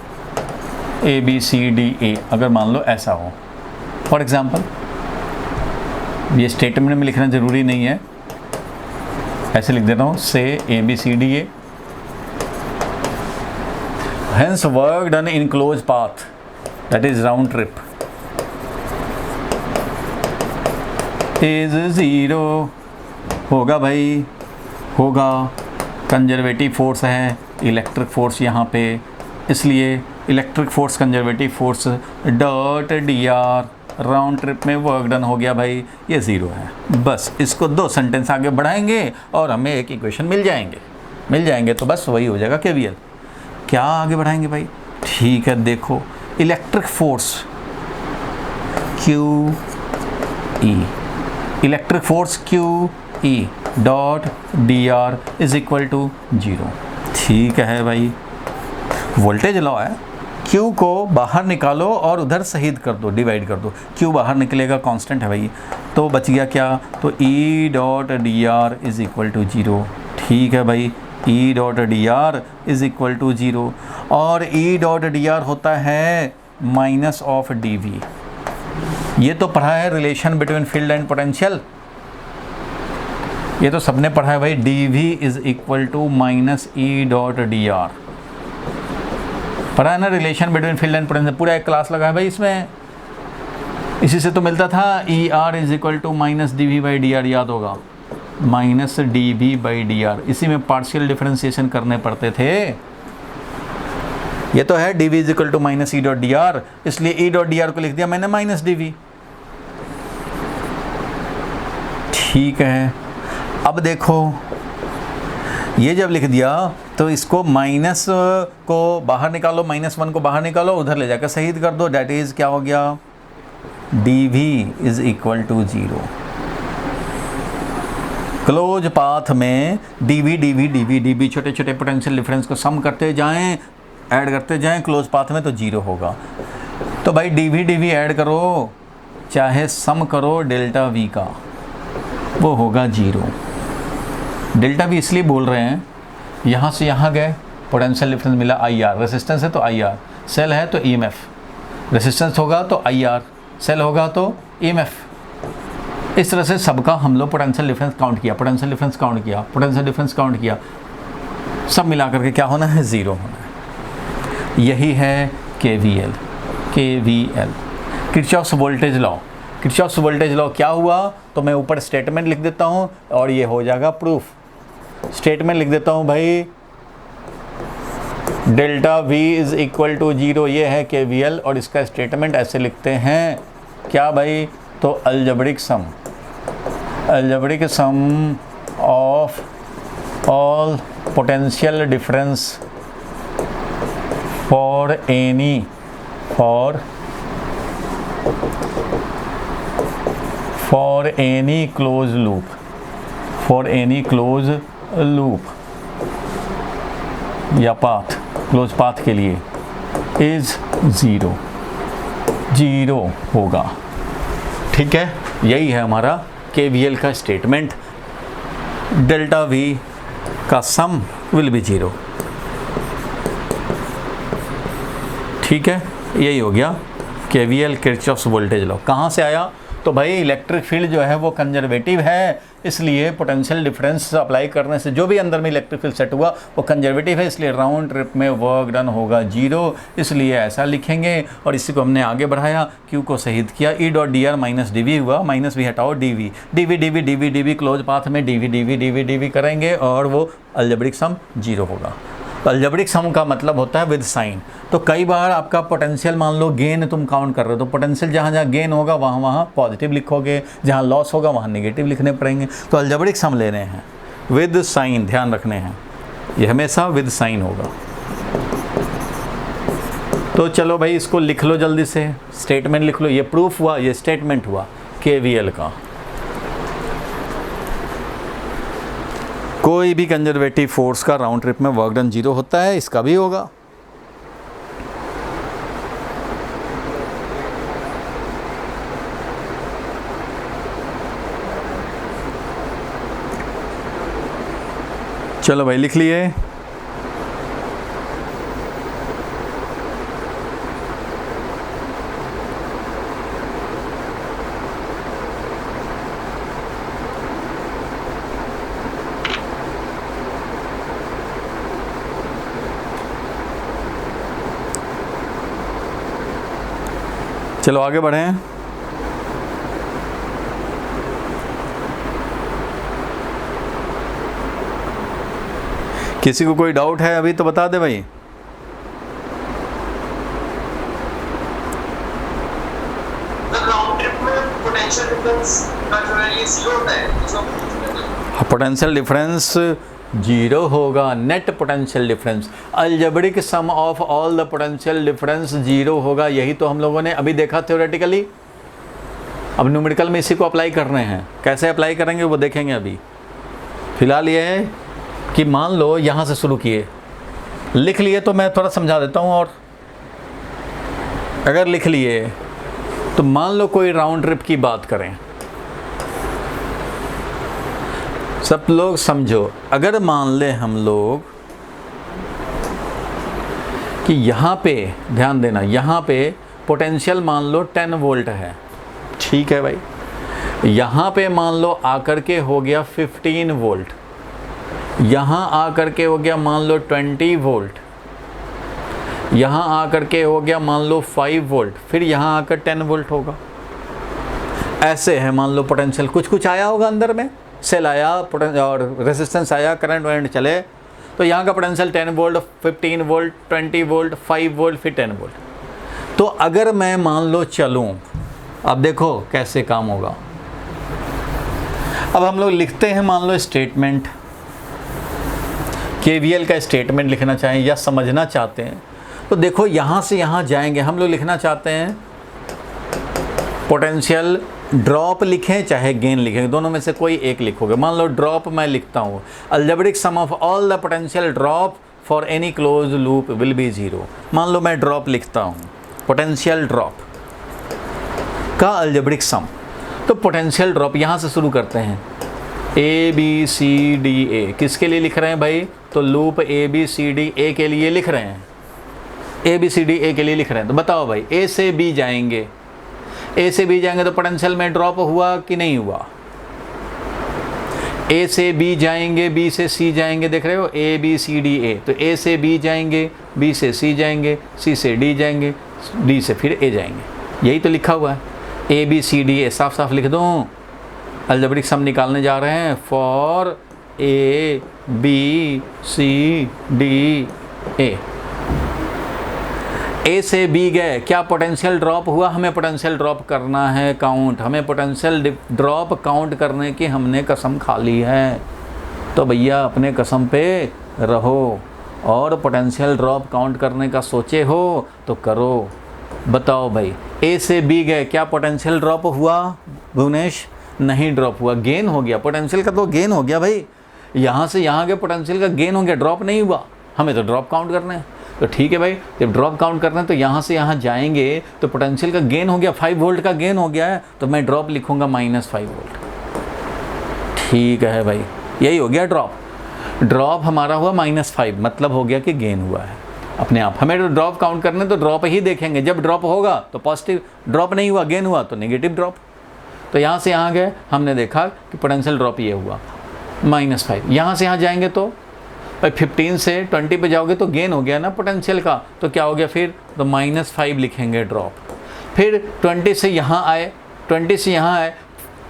A B C D A, अगर मान लो ऐसा हो। फॉर एग्जाम्पल ये स्टेटमेंट में लिखना ज़रूरी नहीं है, ऐसे लिख देता हूँ से A B C D A। Hence work done in closed path, that is round trip, is 0 होगा भाई, होगा। कंजर्वेटिव फोर्स है इलेक्ट्रिक फोर्स यहाँ पे, इसलिए electric force conservative force dot dr round trip में वर्क डन हो गया भाई, ये 0 है। बस इसको 2 सेंटेंस आगे बढ़ाएंगे और हमें एक इक्वेशन मिल जाएंगे। तो बस वही हो जाएगा KVL। क्या आगे बढ़ाएंगे भाई? ठीक है, देखो electric force QE, electric force QE dot dr is equal to 0। ठीक है भाई, वोल्टेज लॉ है, Q को बाहर निकालो और उधर शहीद कर दो, डिवाइड कर दो। Q बाहर निकलेगा, कांस्टेंट है भाई, तो बच गया क्या? तो E dot dr is equal to 0। ठीक है भाई, E dot dr is equal to 0 और E डॉट dr होता है माइनस ऑफ dV। ये तो पढ़ा है relation between field and potential, ये तो सबने पढ़ा है भाई। dV is equal to minus E dot dr, पढ़ा है ना relation between field and potential, पूरा एक क्लास लगा है भाई इसमें। इसी से तो मिलता था ER is equal to minus dV by dr, याद होगा, माइनस dV बाई dr। इसी में पार्शियल डिफरेंशिएशन करने पड़ते थे। ये तो है dV is equal to minus E dot dr, इसलिए E डॉट dr को लिख दिया मैंने माइनस dV। ठीक है, अब देखो ये जब लिख दिया तो इसको माइनस को बाहर निकालो, -1 को बाहर निकालो, उधर ले जाकर शहीद कर दो। डैट इज क्या हो गया? dV is equal to 0। Close path में dV छोटे छोटे पोटेंशियल डिफरेंस को सम करते जाएं, ऐड करते जाएं, क्लोज पाथ में तो 0 होगा। तो भाई dV ऐड करो, चाहे सम करो डेल्टा V का, वो होगा 0। डेल्टा V इसलिए बोल रहे हैं, यहाँ से यहाँ गए, पोटेंशियल डिफरेंस मिला IR, रेसिस्टेंस है तो IR, सेल है तो EMF, रेसिस्टेंस होगा तो IR, सेल होगा तो EMF। इस तरह से सबका हम लोग पोटेंशियल डिफरेंस काउंट किया, पोटेंशियल डिफरेंस काउंट किया, पोटेंशियल डिफरेंस काउंट किया, सब मिला करके क्या होना है, 0 होना है। यही है KVL। Kirchhoff's voltage law. Kirchhoff's voltage law क्या हुआ, तो मैं ऊपर स्टेटमेंट लिख देता हूँ और ये हो जाएगा प्रूफ। स्टेटमेंट लिख देता हूँ भाई, delta V is equal to 0, ये है KVL, और इसका स्टेटमेंट ऐसे लिखते हैं क्या भाई, तो algebraic sum of all potential difference for any close loop या पाथ, क्लोज पाथ के लिए इज 0 होगा। ठीक है, यही है हमारा KVL का स्टेटमेंट। डेल्टा V का सम विल बी 0। ठीक है, यही हो गया KVL, किरचॉफ्स वोल्टेज लॉ। कहाँ से आया, तो भाई इलेक्ट्रिक फील्ड जो है वो कंजर्वेटिव है, इसलिए पोटेंशियल डिफरेंस अप्लाई करने से जो भी अंदर में इलेक्ट्रिक फील्ड सेट हुआ वो कंजर्वेटिव है, इसलिए राउंड ट्रिप में वर्क डन होगा 0, इसलिए ऐसा लिखेंगे। और इसी को हमने आगे बढ़ाया, Q को शहीद किया, E.dr माइनस dV हुआ, माइनस भी हटाओ dV क्लोज पाथ में dV करेंगे और वो अलजेब्रिक सम 0 होगा। तो अलजेब्रिक सम का मतलब होता है विद साइन। तो कई बार आपका पोटेंशियल, मान लो गेन तुम काउंट कर रहे हो, तो पोटेंशियल जहाँ जहाँ गेन होगा वहाँ पॉजिटिव लिखोगे, जहाँ लॉस होगा वहाँ नेगेटिव लिखने पड़ेंगे। तो अलजेब्रिक सम लेने हैं विद साइन, ध्यान रखने हैं, ये हमेशा विद साइन होगा। तो चलो भाई इसको लिख लो जल्दी से, स्टेटमेंट लिख लो। ये प्रूफ हुआ, ये स्टेटमेंट हुआ KVL का। कोई भी कंजर्वेटिव फोर्स का राउंड ट्रिप में वर्क डन 0 होता है, इसका भी होगा। चलो भाई लिख लिए। चलो आगे बढ़ें। किसी को कोई डाउट है अभी तो बता दे भाई। पोटेंशियल डिफरेंस 0 होगा, net potential difference. Algebraic sum of all the potential difference 0 होगा, यही तो हम लोगों ने अभी देखा थ्योरेटिकली। अब न्यूमेरिकल में इसी को अप्लाई कर रहे हैं, कैसे अप्लाई करेंगे वो देखेंगे अभी। फिलहाल ये है कि मान लो यहाँ से शुरू किए, लिख लिए तो मैं थोड़ा समझा देता हूँ। और अगर लिख लिए तो मान लो कोई राउंड ट्रिप की बात करें, सब लोग समझो। अगर मान ले हम लोग कि यहाँ पे ध्यान देना, यहाँ पे पोटेंशियल मान लो 10 वोल्ट है, ठीक है भाई। यहाँ पे मान लो आकर के हो गया 15 वोल्ट, यहाँ आकर के हो गया मान लो 20 वोल्ट, यहाँ आकर के हो गया मान लो 5 वोल्ट, फिर यहाँ आकर 10 वोल्ट होगा। ऐसे है मान लो पोटेंशियल, कुछ आया होगा अंदर में, सेल आया और रेजिस्टेंस आया, करंट वरेंट चले, तो यहाँ का potential 10 volt, 15 volt, 20 volt, 5 volt, फिर 10 वोल्ट। तो अगर मैं मान लो चलूँ, अब देखो कैसे काम होगा। अब हम लोग लिखते हैं मान लो स्टेटमेंट, KVL का स्टेटमेंट लिखना चाहें या समझना चाहते हैं तो देखो यहाँ से यहाँ जाएंगे। हम लोग लिखना चाहते हैं पोटेंशियल ड्रॉप लिखें चाहे गेन लिखें, दोनों में से कोई एक लिखोगे। मान लो ड्रॉप मैं लिखता हूँ, algebraic sum of all the potential drop for any close loop will be 0। मान लो मैं ड्रॉप लिखता हूँ, पोटेंशियल ड्रॉप का अलजेब्रिक सम। तो पोटेंशियल ड्रॉप यहाँ से शुरू करते हैं, ABCDA किसके लिए लिख रहे हैं भाई, तो लूप ABCDA के लिए लिख रहे हैं, ABCDA के लिए लिख रहे हैं। तो बताओ भाई, A से B जाएंगे, ए से बी जाएंगे तो पोटेंशियल में ड्रॉप हुआ कि नहीं हुआ? ए से बी जाएंगे, बी से सी जाएंगे, देख रहे हो, ए बी सी डी ए, तो ए से बी जाएंगे, बी से सी जाएंगे, सी से डी जाएंगे, डी से फिर ए जाएंगे। यही तो लिखा हुआ है, ए बी सी डी ए। साफ साफ लिख दूँ, अलजेब्रिक सम निकालने जा रहे हैं for A B C D A. A से बी गए, क्या पोटेंशियल ड्रॉप हुआ? हमें पोटेंशियल ड्रॉप करना है काउंट, हमें पोटेंशियल ड्रॉप काउंट करने की हमने कसम खा ली है। तो भैया अपने कसम पे रहो, और पोटेंशियल ड्रॉप काउंट करने का सोचे हो तो करो। बताओ भाई, ए से बी गए, क्या पोटेंशियल ड्रॉप हुआ भुवनेश? नहीं ड्रॉप हुआ, गेन हो गया। पोटेंशियल का तो गेन हो गया भाई, यहाँ से यहाँ गए पोटेंशियल का गेन हो गया, ड्रॉप नहीं हुआ। हमें तो ड्रॉप काउंट करना है, तो ठीक है भाई, जब ड्रॉप काउंट करना है तो यहाँ से यहाँ जाएंगे तो पोटेंशियल का गेन हो गया, 5 वोल्ट का गेन हो गया है, तो मैं ड्रॉप लिखूंगा -5 वोल्ट। ठीक है भाई, यही हो गया ड्रॉप। ड्रॉप हमारा हुआ -5, मतलब हो गया कि गेन हुआ है अपने आप। हमें तो ड्रॉप काउंट करने तो ड्रॉप ही देखेंगे, जब ड्रॉप होगा तो पॉजिटिव, ड्रॉप नहीं हुआ गेन हुआ तो नेगेटिव ड्रॉप। तो यहाँ से यहाँ गए, हमने देखा कि पोटेंशियल ड्रॉप ये हुआ -5। यहाँ से यहाँ जाएंगे तो भाई 15 से 20 पे जाओगे तो गेन हो गया ना पोटेंशियल का, तो क्या हो गया फिर? तो -5 लिखेंगे ड्रॉप। फिर 20 से यहाँ आए, 20 से यहाँ आए,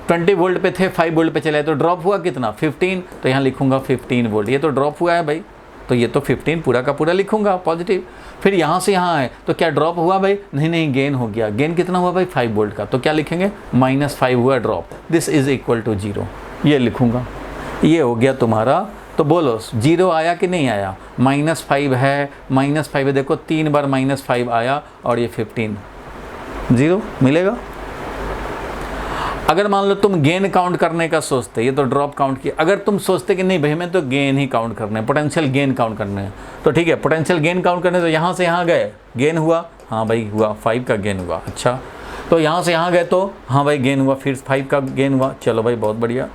20 वोल्ट पे थे, 5 वोल्ट पे चले, तो ड्रॉप हुआ कितना? 15। तो यहाँ लिखूंगा 15 वोल्ट, ये तो ड्रॉप हुआ है भाई, तो ये तो 15 पूरा का पूरा लिखूंगा पॉजिटिव। फिर यहाँ से यहाँ आए तो क्या ड्रॉप हुआ भाई? नहीं, गेन हो गया। गेन कितना हुआ भाई? 5 वोल्ट का, तो क्या लिखेंगे? -5 हुआ drop, this is equal to 0, ये लिखूंगा। ये हो गया तुम्हारा। तो बोलो 0 आया कि नहीं आया? -5 है, -5 है, देखो 3 बार -5 आया, और ये 15, 0 मिलेगा। अगर मान लो तुम गेन काउंट करने का सोचते, ये तो ड्रॉप काउंट किया, अगर तुम सोचते कि नहीं भाई हमें तो गेन ही काउंट करना है, पोटेंशियल गेन काउंट करना है, तो ठीक है, पोटेंशियल गेन काउंट करने तो यहाँ से यहाँ गए, गेन हुआ, हाँ भाई हुआ, 5 का गेन हुआ। अच्छा, तो यहाँ से यहाँ गए तो हाँ भाई गेन हुआ, फिर 5 का गेन हुआ, चलो भाई बहुत बढ़िया।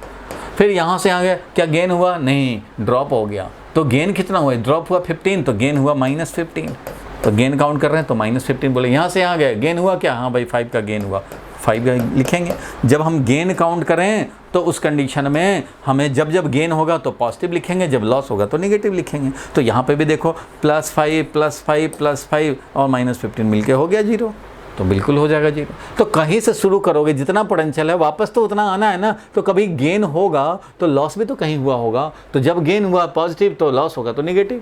फिर यहाँ से यहाँ गए, क्या गेन हुआ? नहीं, ड्रॉप हो गया। तो गेन कितना हुआ? ड्रॉप हुआ 15, तो गेन हुआ -15, तो गेन काउंट कर रहे हैं तो -15 बोले। यहाँ से यहाँ गए, गेन हुआ क्या? हाँ भाई 5 का गेन हुआ, 5 लिखेंगे। जब हम गेन काउंट करें तो उस कंडीशन में हमें जब जब गेन होगा तो पॉजिटिव लिखेंगे, जब लॉस होगा तो नेगेटिव लिखेंगे। तो यहाँ पे भी देखो +5 +5 +5 और -15 मिलके हो गया 0, तो बिल्कुल हो जाएगा 0। तो कहीं से शुरू करोगे, जितना पोटेंशियल है वापस तो उतना आना है ना। तो कभी गेन होगा तो लॉस भी तो कहीं हुआ होगा, तो जब गेन हुआ पॉजिटिव तो लॉस होगा तो नेगेटिव।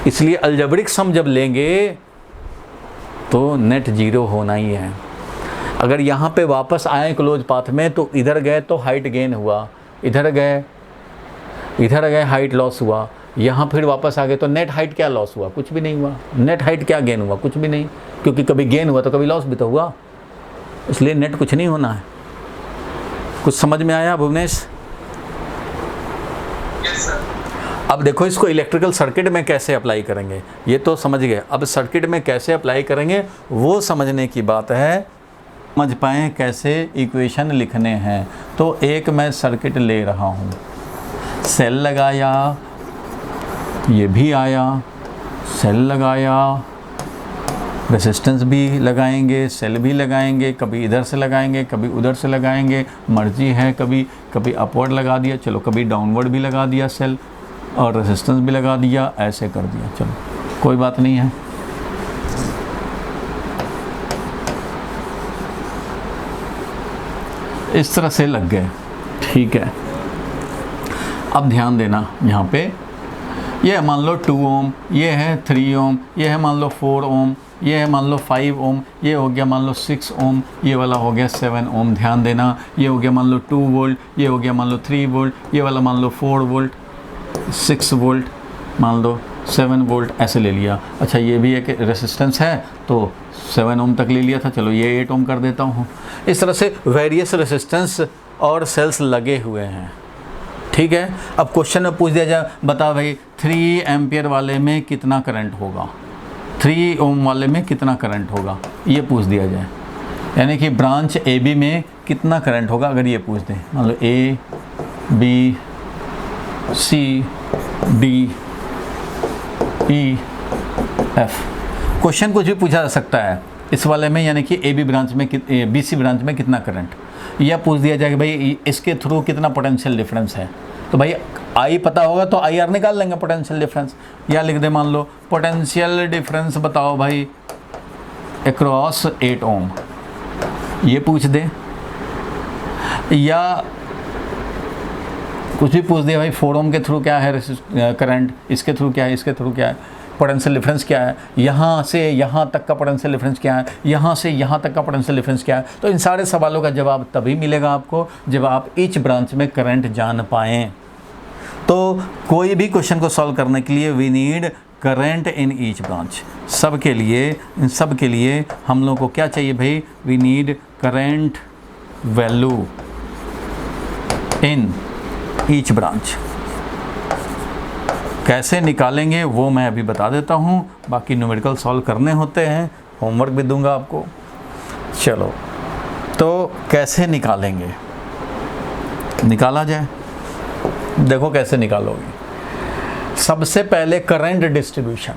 इसलिए अलजेब्रिक सम जब लेंगे तो नेट 0 होना ही है। अगर यहाँ पे वापस आए क्लोज पाथ में तो इधर गए तो हाइट गेन हुआ, इधर गए हाइट लॉस हुआ, यहाँ फिर वापस आ गए तो नेट हाइट क्या लॉस हुआ? कुछ भी नहीं हुआ। नेट हाइट क्या गेन हुआ? कुछ भी नहीं, क्योंकि कभी गेन हुआ तो कभी लॉस भी तो हुआ, इसलिए नेट कुछ नहीं होना है। कुछ समझ में आया भुवनेश? Yes sir. अब देखो इसको इलेक्ट्रिकल सर्किट में कैसे अप्लाई करेंगे, ये तो समझ गए। अब सर्किट में कैसे अप्लाई करेंगे वो समझने की बात है, समझ पाएँ कैसे इक्वेशन लिखने हैं। तो एक मैं सर्किट ले रहा हूँ, सेल लगाया, ये भी आया, सेल लगाया, रेसिस्टेंस भी लगाएंगे, सेल भी लगाएंगे, कभी इधर से लगाएंगे, कभी उधर से लगाएंगे, मर्जी है। कभी अपवर्ड लगा दिया, चलो कभी डाउनवर्ड भी लगा दिया सेल, और रेसिस्टेंस भी लगा दिया, ऐसे कर दिया, चलो कोई बात नहीं है। इस तरह से लग गए, ठीक है। अब ध्यान देना, यहाँ पे ये है मान लो 2 ओम, ये है 3 ओम, ये है मान लो 4 ओम, ये है मान लो 5 ओम, ये हो गया मान लो 6 ओम, ये वाला हो गया 7 ओम। ध्यान देना, ये हो गया मान लो 2 वोल्ट, ये हो गया मान लो 3 वोल्ट, ये वाला मान लो 4 वोल्ट, 6 वोल्ट, मान लो 7 वोल्ट, ऐसे ले लिया। अच्छा, ये भी एक रेसिस्टेंस है तो 7 ओम तक ले लिया था, चलो ये 8 ओम कर देता हूँ। इस तरह से वेरियस रेसिस्टेंस और सेल्स लगे हुए हैं, ठीक है। अब क्वेश्चन में पूछ दिया जाए, बता भाई 3 एम्पियर वाले में कितना करंट होगा, 3 ओम वाले में कितना करंट होगा, ये पूछ दिया जाए। यानी कि ब्रांच ए बी में कितना करंट होगा, अगर ये पूछ दें, मान लो A B C D E F, question कुछ भी पूछा जा सकता है। इस वाले में यानी कि AB ब्रांच में BC ब्रांच में कितना करंट, यह पूछ दिया जाएगा भाई इसके थ्रू कितना पोटेंशियल डिफरेंस है। तो भाई I पता होगा तो IR निकाल लेंगे पोटेंशियल डिफरेंस, या लिख दे मान लो पोटेंशियल डिफरेंस बताओ भाई अक्रॉस 8 ओम, ये पूछ दे, या कुछ भी पूछ दिया भाई 4 ओम के थ्रू क्या है करंट, इसके थ्रू क्या है, इसके थ्रू क्या है, पोटेंशियल डिफरेंस क्या है, यहाँ से यहाँ तक का पोटेंशियल डिफरेंस क्या है, यहाँ से यहाँ तक का पोटेंशियल डिफरेंस क्या है। तो इन सारे सवालों का जवाब तभी मिलेगा आपको जब आप ईच ब्रांच में करंट जान पाएँ। तो कोई भी क्वेश्चन को सॉल्व करने के लिए we need current in each branch. सब के लिए, इन सब के लिए हम लोग को क्या चाहिए भाई, we need current value in each branch. कैसे निकालेंगे वो मैं अभी बता देता हूँ, बाकी न्यूमेरिकल सॉल्व करने होते हैं, होमवर्क भी दूंगा आपको। चलो तो कैसे निकालेंगे, निकाला जाए, देखो कैसे निकालोगे। सबसे पहले करंट डिस्ट्रीब्यूशन,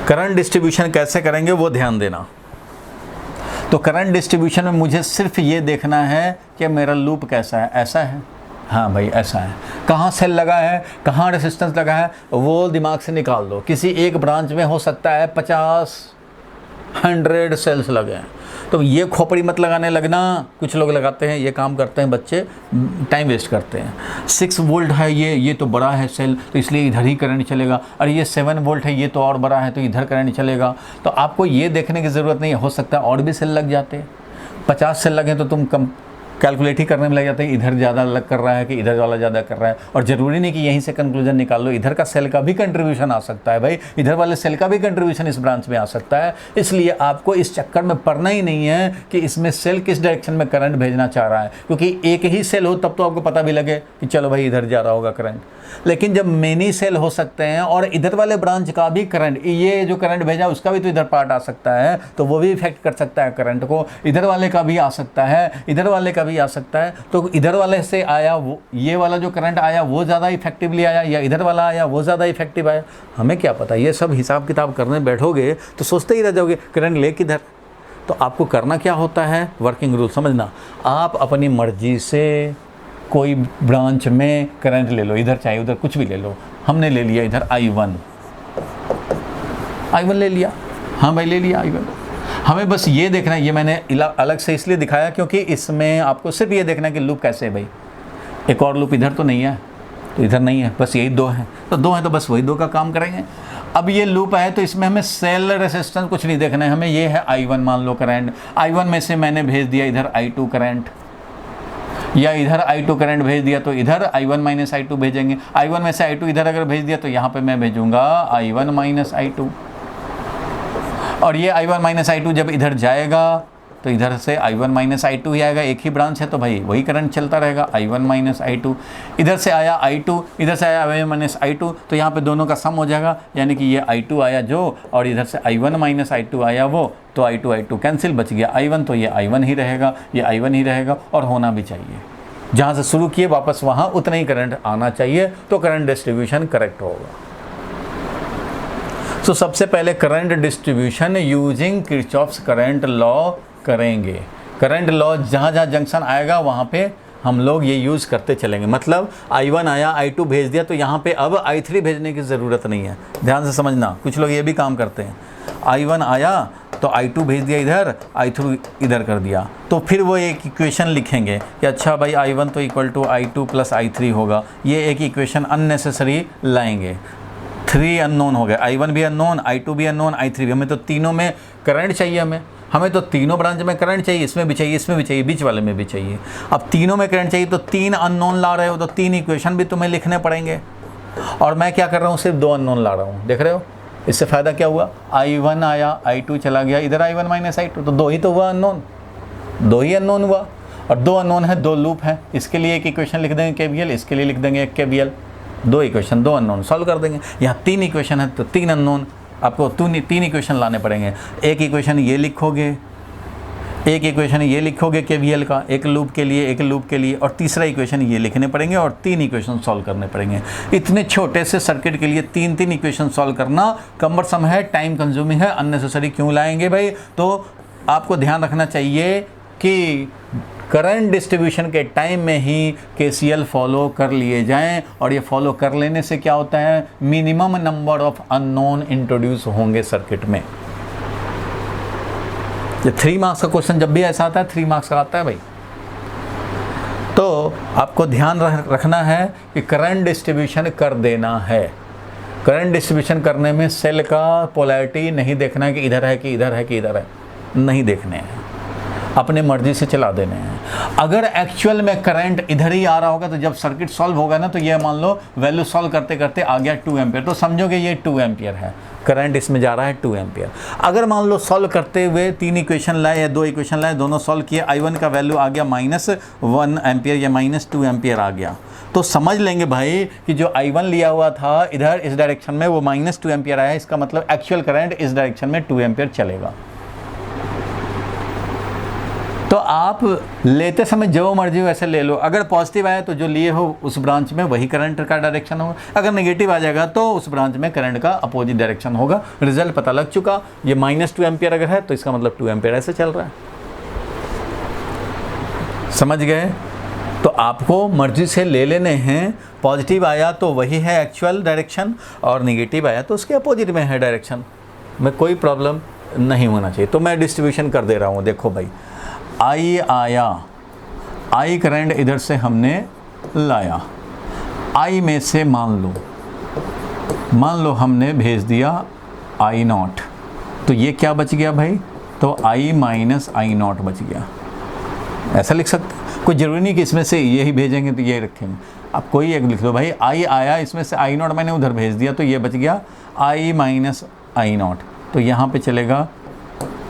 करंट डिस्ट्रीब्यूशन कैसे करेंगे वो ध्यान देना। तो करंट डिस्ट्रीब्यूशन में मुझे सिर्फ ये देखना है कि मेरा लूप कैसा है, ऐसा है, हाँ भाई ऐसा है, कहाँ सेल लगा है, कहाँ रेसिस्टेंस लगा है, वो दिमाग से निकाल दो। किसी एक ब्रांच में हो सकता है 50-100 सेल्स लगे हैं, तो ये खोपड़ी मत लगाने लगना। कुछ लोग लगाते हैं, ये काम करते हैं बच्चे, टाइम वेस्ट करते हैं। 6 वोल्ट है ये तो बड़ा है सेल, तो इसलिए इधर ही करंट चलेगा, और ये 7 वोल्ट है ये तो और बड़ा है तो इधर करंट चलेगा। तो आपको ये देखने की ज़रूरत नहीं है, हो सकता है और भी सेल लग जाते हैं। 50 सेल लगे तो तुम कम कैलकुलेट ही करने में लग जाते हैं, इधर ज़्यादा लग कर रहा है कि इधर वाला ज़्यादा कर रहा है। और ज़रूरी नहीं कि यहीं से कंक्लूजन निकाल लो, इधर का सेल का भी कंट्रीब्यूशन आ सकता है भाई, इधर वाले सेल का भी कंट्रीब्यूशन इस ब्रांच में आ सकता है। इसलिए आपको इस चक्कर में पड़ना ही नहीं है कि इसमें सेल किस डायरेक्शन में करंट भेजना चाह रहा है, क्योंकि एक ही सेल हो तब तो आपको पता भी लगे कि चलो भाई इधर जा रहा होगा करंट। लेकिन जब मेनी सेल हो सकते हैं और इधर वाले ब्रांच का भी करंट, ये जो करंट भेजा उसका भी तो इधर पार्ट आ सकता है, तो वो भी इफेक्ट कर सकता है करंट को, इधर वाले का भी आ सकता है, इधर वाले का भी आ सकता है। तो इधर वाले से आया वो, ये वाला जो करंट आया वो ज़्यादा इफेक्टिवली आया, या इधर वाला आया वो ज़्यादा इफेक्टिव आया, हमें क्या पता। ये सब हिसाब किताब करने बैठोगे तो सोचते ही रह जाओगे करंट ले किधर। तो आपको करना क्या होता है, वर्किंग रूल समझना। आप अपनी मर्जी से कोई ब्रांच में करंट ले लो, इधर चाहे उधर कुछ भी ले लो। हमने ले लिया इधर I1 ले लिया, हाँ भाई ले लिया I1। हमें बस ये देखना है, ये मैंने अलग से इसलिए दिखाया क्योंकि इसमें आपको सिर्फ ये देखना है कि लूप कैसे है भाई। एक और लूप इधर तो नहीं है, तो इधर नहीं है, बस यही 2 हैं, तो 2 हैं तो बस वही 2 का काम करेंगे। अब ये लूप है तो इसमें हमें सेल रेसिस्टेंस कुछ नहीं देखना है, हमें ये है I1 मान लो करंट, I1 में से मैंने भेज दिया इधर I2 करंट, या इधर I2 करंट भेज दिया तो इधर I1 माइनस I2 भेजेंगे। I1 में से I2 इधर अगर भेज दिया तो यहाँ पे मैं भेजूंगा I1 माइनस I2, और ये I1 माइनस I2 जब इधर जाएगा तो इधर से I1 माइनस I2 ही आएगा, एक ही ब्रांच है तो भाई वही करंट चलता रहेगा I1 माइनस I2। इधर से आया I2, इधर से आया I1 माइनस I2, तो यहाँ पे दोनों का सम हो जाएगा, यानी कि ये I2 आया जो, और इधर से I1 माइनस I2 आया वो, तो I2 कैंसिल, बच गया I1, तो ये I1 ही रहेगा, ये I1 ही रहेगा, और होना भी चाहिए। जहाँ से शुरू किए वापस वहाँ उतना ही करंट आना चाहिए, तो करंट डिस्ट्रीब्यूशन करेक्ट होगा। तो सबसे पहले current distribution using Kirchhoff's current law करेंगे। करंट लॉ जहाँ जहाँ जंक्शन आएगा वहाँ पे हम लोग ये यूज़ करते चलेंगे। मतलब I1 आया, I2 भेज दिया, तो यहाँ पे अब I3 भेजने की ज़रूरत नहीं है। ध्यान से समझना, कुछ लोग ये भी काम करते हैं, I1 आया तो I2 भेज दिया इधर, I3 इधर कर दिया, तो फिर वो एक इक्वेशन लिखेंगे कि अच्छा भाई I1 तो equal to I2 plus I3 होगा। ये एक इक्वेशन अननेसेसरी लाएंगे। 3 अननोन हो गए, I1 भी अननोन, I2 भी अननोन, I3 भी। हमें तो तीनों में करंट चाहिए, हमें तो तीनों ब्रांच में करंट चाहिए, इसमें भी चाहिए, इसमें भी चाहिए, बीच वाले में भी चाहिए। अब तीनों में करंट चाहिए तो 3 अननोन ला रहे हो तो 3 इक्वेशन भी तुम्हें लिखने पड़ेंगे। और मैं क्या कर रहा हूँ, सिर्फ 2 अननोन ला रहा हूँ। देख रहे हो इससे फ़ायदा क्या हुआ, I1 आया, I2 चला गया, इधर I1 माइनस I2, तो 2 ही तो हुआ अननोन, 2 ही अननोन हुआ। और 2 अननोन है, 2 लूप है, इसके लिए एक इक्वेशन लिख देंगे KVL, इसके लिए लिख देंगे एक KVL, 2 इक्वेशन, 2 अननोन सॉल्व कर देंगे। यहाँ 3 इक्वेशन है तो 3 अननोन, आपको 3 इक्वेशन लाने पड़ेंगे। एक इक्वेशन ये लिखोगे, एक इक्वेशन ये लिखोगे केवीएल का, एक लूप के लिए, एक लूप के लिए, और तीसरा इक्वेशन ये लिखने पड़ेंगे और 3 इक्वेशन सॉल्व करने पड़ेंगे। इतने छोटे से सर्किट के लिए 3 इक्वेशन सॉल्व करना कम्बरसम है, टाइम कंज्यूमिंग है, अननेसेसरी क्यों लाएंगे भाई। तो आपको ध्यान रखना चाहिए कि करंट डिस्ट्रीब्यूशन के टाइम में ही केसीएल फॉलो कर लिए जाएं, और ये फॉलो कर लेने से क्या होता है, minimum number of unknown introduce होंगे सर्किट में। ये 3 मार्क्स का क्वेश्चन जब भी ऐसा आता है 3 मार्क्स का आता है भाई। तो आपको ध्यान रखना है कि करंट डिस्ट्रीब्यूशन कर देना है। करंट डिस्ट्रीब्यूशन करने में सेल का पोलैरिटी नहीं देखना है कि इधर है कि इधर है कि इधर है, नहीं देखने हैं, अपने मर्जी से चला देने हैं। अगर एक्चुअल में करंट इधर ही आ रहा होगा तो जब सर्किट सॉल्व होगा ना, तो ये मान लो वैल्यू सॉल्व करते करते आ गया 2 एम्पियर, तो समझोगे ये 2 एम्पियर है, करंट इसमें जा रहा है 2 एम्पियर। अगर मान लो सॉल्व करते हुए 3 इक्वेशन लाए या 2 इक्वेशन लाए, दोनों सॉल्व किए, I1 का वैल्यू आ गया -1 एम्पियर या -2 एम्पियर आ गया, तो समझ लेंगे भाई कि जो I1 लिया हुआ था इधर इस डायरेक्शन में वो -2 एम्पियर आया, इसका मतलब एक्चुअल करंट इस डायरेक्शन में 2 एम्पियर चलेगा। तो आप लेते समय जो मर्जी वैसे ले लो। अगर पॉजिटिव आया तो जो लिए हो उस ब्रांच में वही करंट का डायरेक्शन होगा, अगर नेगेटिव आ जाएगा तो उस ब्रांच में करंट का अपोजिट डायरेक्शन होगा। रिजल्ट पता लग चुका, ये -2 एम्पियर अगर है तो इसका मतलब 2 एम्पियर ऐसे चल रहा है। समझ गए? तो आपको मर्जी से ले लेने हैं। पॉजिटिव आया तो वही है एक्चुअल डायरेक्शन, और नेगेटिव आया तो उसके अपोजिट में है डायरेक्शन, में कोई प्रॉब्लम नहीं होना चाहिए। तो मैं डिस्ट्रीब्यूशन कर दे रहा हूँ। देखो भाई, I आया, I करंट इधर से हमने लाया, I में से मान लो हमने भेज दिया I0, तो ये क्या बच गया भाई, तो I माइनस I0 बच गया। ऐसा लिख सकते, कोई ज़रूरी नहीं कि इसमें से यही भेजेंगे तो ये रखेंगे, आप कोई एक लिख दो भाई। I आया, इसमें से I0 मैंने उधर भेज दिया, तो ये बच गया I माइनस I0, तो यहाँ पे चलेगा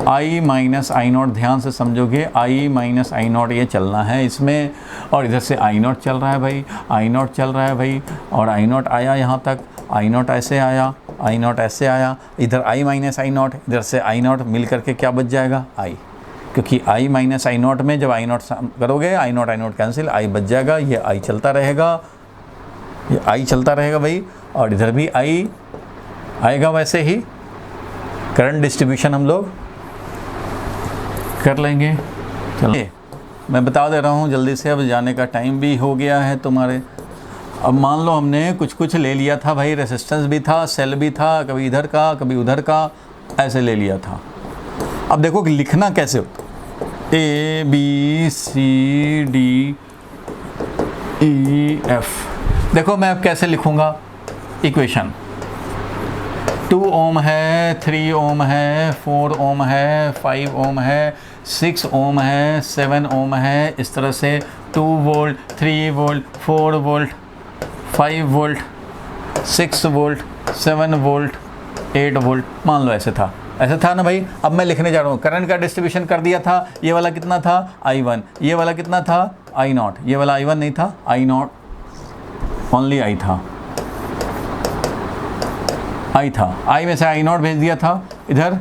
I माइनस I0। ध्यान से समझोगे, I माइनस I0 ये चलना है इसमें, और इधर से I0 चल रहा है भाई, I0 चल रहा है भाई, और I0 आया यहाँ तक, I0 ऐसे आया, I0 ऐसे आया, इधर I माइनस I0, इधर से I0 मिल करके क्या बच जाएगा, I, क्योंकि I माइनस I0 में जब I0 करोगे I0 कैंसिल, I बच जाएगा, ये I चलता रहेगा, ये I चलता रहेगा भाई, और इधर भी I आएगा। वैसे ही करंट डिस्ट्रीब्यूशन हम लोग कर लेंगे। चलिए मैं बता दे रहा हूँ जल्दी से, अब जाने का टाइम भी हो गया है तुम्हारे। अब मान लो हमने कुछ ले लिया था भाई, रेसिस्टेंस भी था, सेल भी था, कभी इधर का कभी उधर का, ऐसे ले लिया था। अब देखो कि लिखना कैसे होता, ABCD EF। देखो मैं अब कैसे लिखूँगा इक्वेशन, 2 ओम है, 3 ओम है, 4 ओम है, 5 ओम है, 6 ओम है, 7 ओम है, इस तरह से 2 volt, 3 volt, 4 volt, 5 volt, 6 volt, 7 volt, 8 volt, मान लो ऐसे था ना भाई। अब मैं लिखने जा रहा हूँ, करंट का डिस्ट्रीब्यूशन कर दिया था। ये वाला कितना था, I1, ये वाला कितना था, I0, ये वाला I1 नहीं था, I0 ओनली I था, I था, I में से I0 भेज दिया था इधर,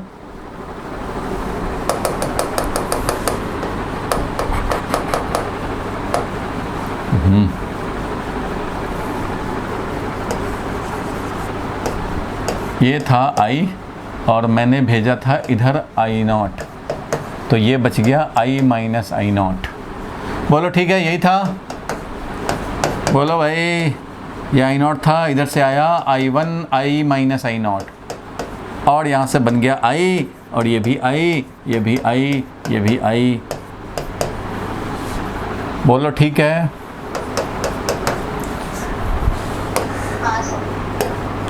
ये था I, और मैंने भेजा था इधर I0, तो ये बच गया I माइनस I0। बोलो ठीक है, यही था, बोलो भाई, ये I0 था, इधर से आया I1 I माइनस I0, और यहाँ से बन गया I, और ये भी I, ये भी I, ये भी I। बोलो ठीक है,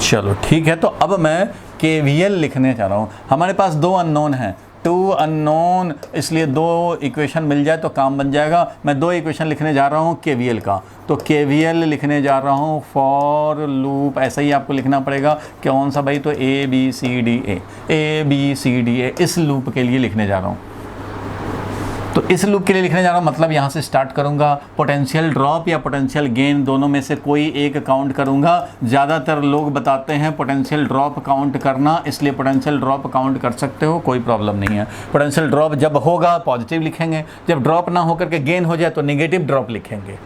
चलो ठीक है। तो अब मैं KVL लिखने जा रहा हूँ। हमारे पास 2 अननोन हैं, 2 अननोन, इसलिए 2 इक्वेशन मिल जाए तो काम बन जाएगा। मैं 2 इक्वेशन लिखने जा रहा हूँ KVL का, तो KVL लिखने जा रहा हूँ फॉर लूप। ऐसा ही आपको लिखना पड़ेगा, कौन सा भाई, तो ABCDA, इस लूप के लिए लिखने जा रहा हूँ। तो इस लूप के लिए लिखने जा रहा हूँ, मतलब यहाँ से स्टार्ट करूँगा, पोटेंशियल ड्रॉप या पोटेंशियल गेन दोनों में से कोई एक काउंट करूँगा। ज़्यादातर लोग बताते हैं पोटेंशियल ड्रॉप काउंट करना, इसलिए पोटेंशियल ड्रॉप काउंट कर सकते हो, कोई प्रॉब्लम नहीं है। पोटेंशियल ड्रॉप जब होगा पॉजिटिव लिखेंगे, जब ड्रॉप ना होकर के गेन हो जाए तो नेगेटिव ड्रॉप लिखेंगे।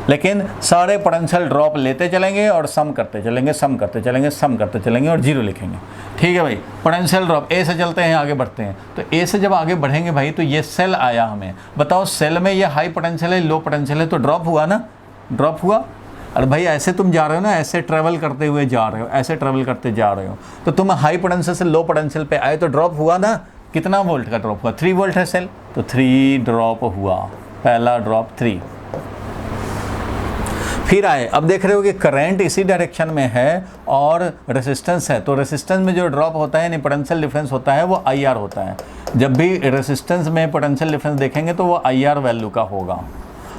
लेकिन सारे पोटेंशियल ड्रॉप लेते चलेंगे और सम करते चलेंगे, सम करते चलेंगे, सम करते चलेंगे और जीरो लिखेंगे। ठीक है भाई, पोटेंशियल ड्रॉप ए से चलते हैं, आगे बढ़ते हैं। तो ए से जब आगे बढ़ेंगे भाई तो ये सेल आया हमें, बताओ सेल में ये हाई पोटेंशियल है, लो पोटेंशियल है, तो ड्रॉप हुआ ना, ड्रॉप हुआ। अरे भाई ऐसे तुम जा रहे हो ना, ऐसे ट्रैवल करते हुए जा रहे हो, ऐसे ट्रैवल करते जा रहे हो, तो तुम हाई पोटेंशियल से लो पोटेंशियल पे आए तो ड्रॉप हुआ ना। कितना वोल्ट का ड्रॉप हुआ? 3 वोल्ट है सेल, तो 3 ड्रॉप हुआ, पहला ड्रॉप 3। फिर आए, अब देख रहे हो कि करंट इसी डायरेक्शन में है और रेसिस्टेंस है, तो रेसिस्टेंस में जो ड्रॉप होता है यानी पोटेंशियल डिफरेंस होता है वो IR होता है। जब भी रेसिस्टेंस में पोटेंशियल डिफरेंस देखेंगे तो वो IR वैल्यू का होगा,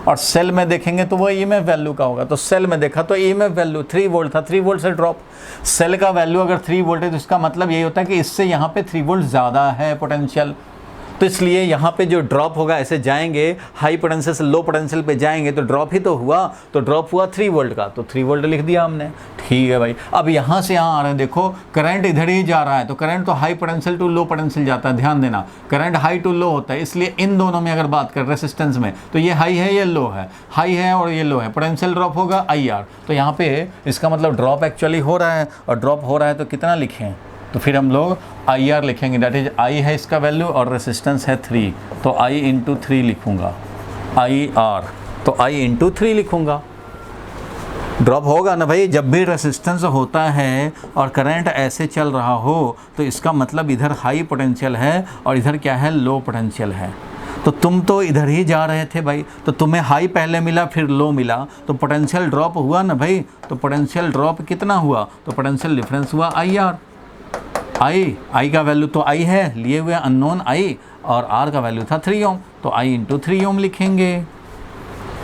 और सेल में देखेंगे तो वो EMF वैल्यू का होगा। तो सेल में देखा तो EMF वैल्यू 3 वोल्ट था, 3 वोल्ट से ड्रॉप। सेल का वैल्यू अगर 3 वोल्ट है तो इसका मतलब यही होता है कि इससे यहाँ पे 3 वोल्ट ज़्यादा है पोटेंशियल, तो इसलिए यहाँ पे जो ड्रॉप होगा, ऐसे जाएंगे हाई पोटेंशियल से लो पोटेंशियल पे जाएंगे तो ड्रॉप ही तो हुआ, तो ड्रॉप हुआ 3 वोल्ट का, तो 3 वोल्ट लिख दिया हमने। ठीक है भाई, अब यहाँ से यहाँ आ रहे हैं, देखो करंट इधर ही जा रहा है, तो करंट तो high potential to low potential जाता है, ध्यान देना, करंट हाई टू लो होता है, इसलिए इन दोनों में अगर बात करें रेसिस्टेंस में तो ये हाई है, ये लो है, हाई है और ये लो है, पोटेंशियल ड्रॉप होगा IR। तो यहाँ पे इसका मतलब ड्रॉप एक्चुअली हो रहा है, और ड्रॉप हो रहा है तो कितना लिखें, तो फिर हम लोग IR लिखेंगे, दैट इज I है इसका वैल्यू और रेसिस्टेंस है 3, तो I इंटू 3 लिखूँगा, IR, तो I इंटू 3 लिखूँगा। ड्रॉप होगा ना भाई, जब भी रेसिस्टेंस होता है और करंट ऐसे चल रहा हो तो इसका मतलब इधर हाई पोटेंशियल है और इधर क्या है, लो पोटेंशियल है। तो तुम तो इधर ही जा रहे थे भाई, तो तुम्हें हाई पहले मिला फिर लो मिला, तो पोटेंशियल ड्रॉप हुआ ना भाई, तो पोटेंशियल ड्रॉप कितना हुआ, तो पोटेंशियल डिफरेंस हुआ IR। I का वैल्यू तो I है, लिए हुए अननोन I, और R का वैल्यू था 3 ओम, तो I इंटू 3 ओम लिखेंगे।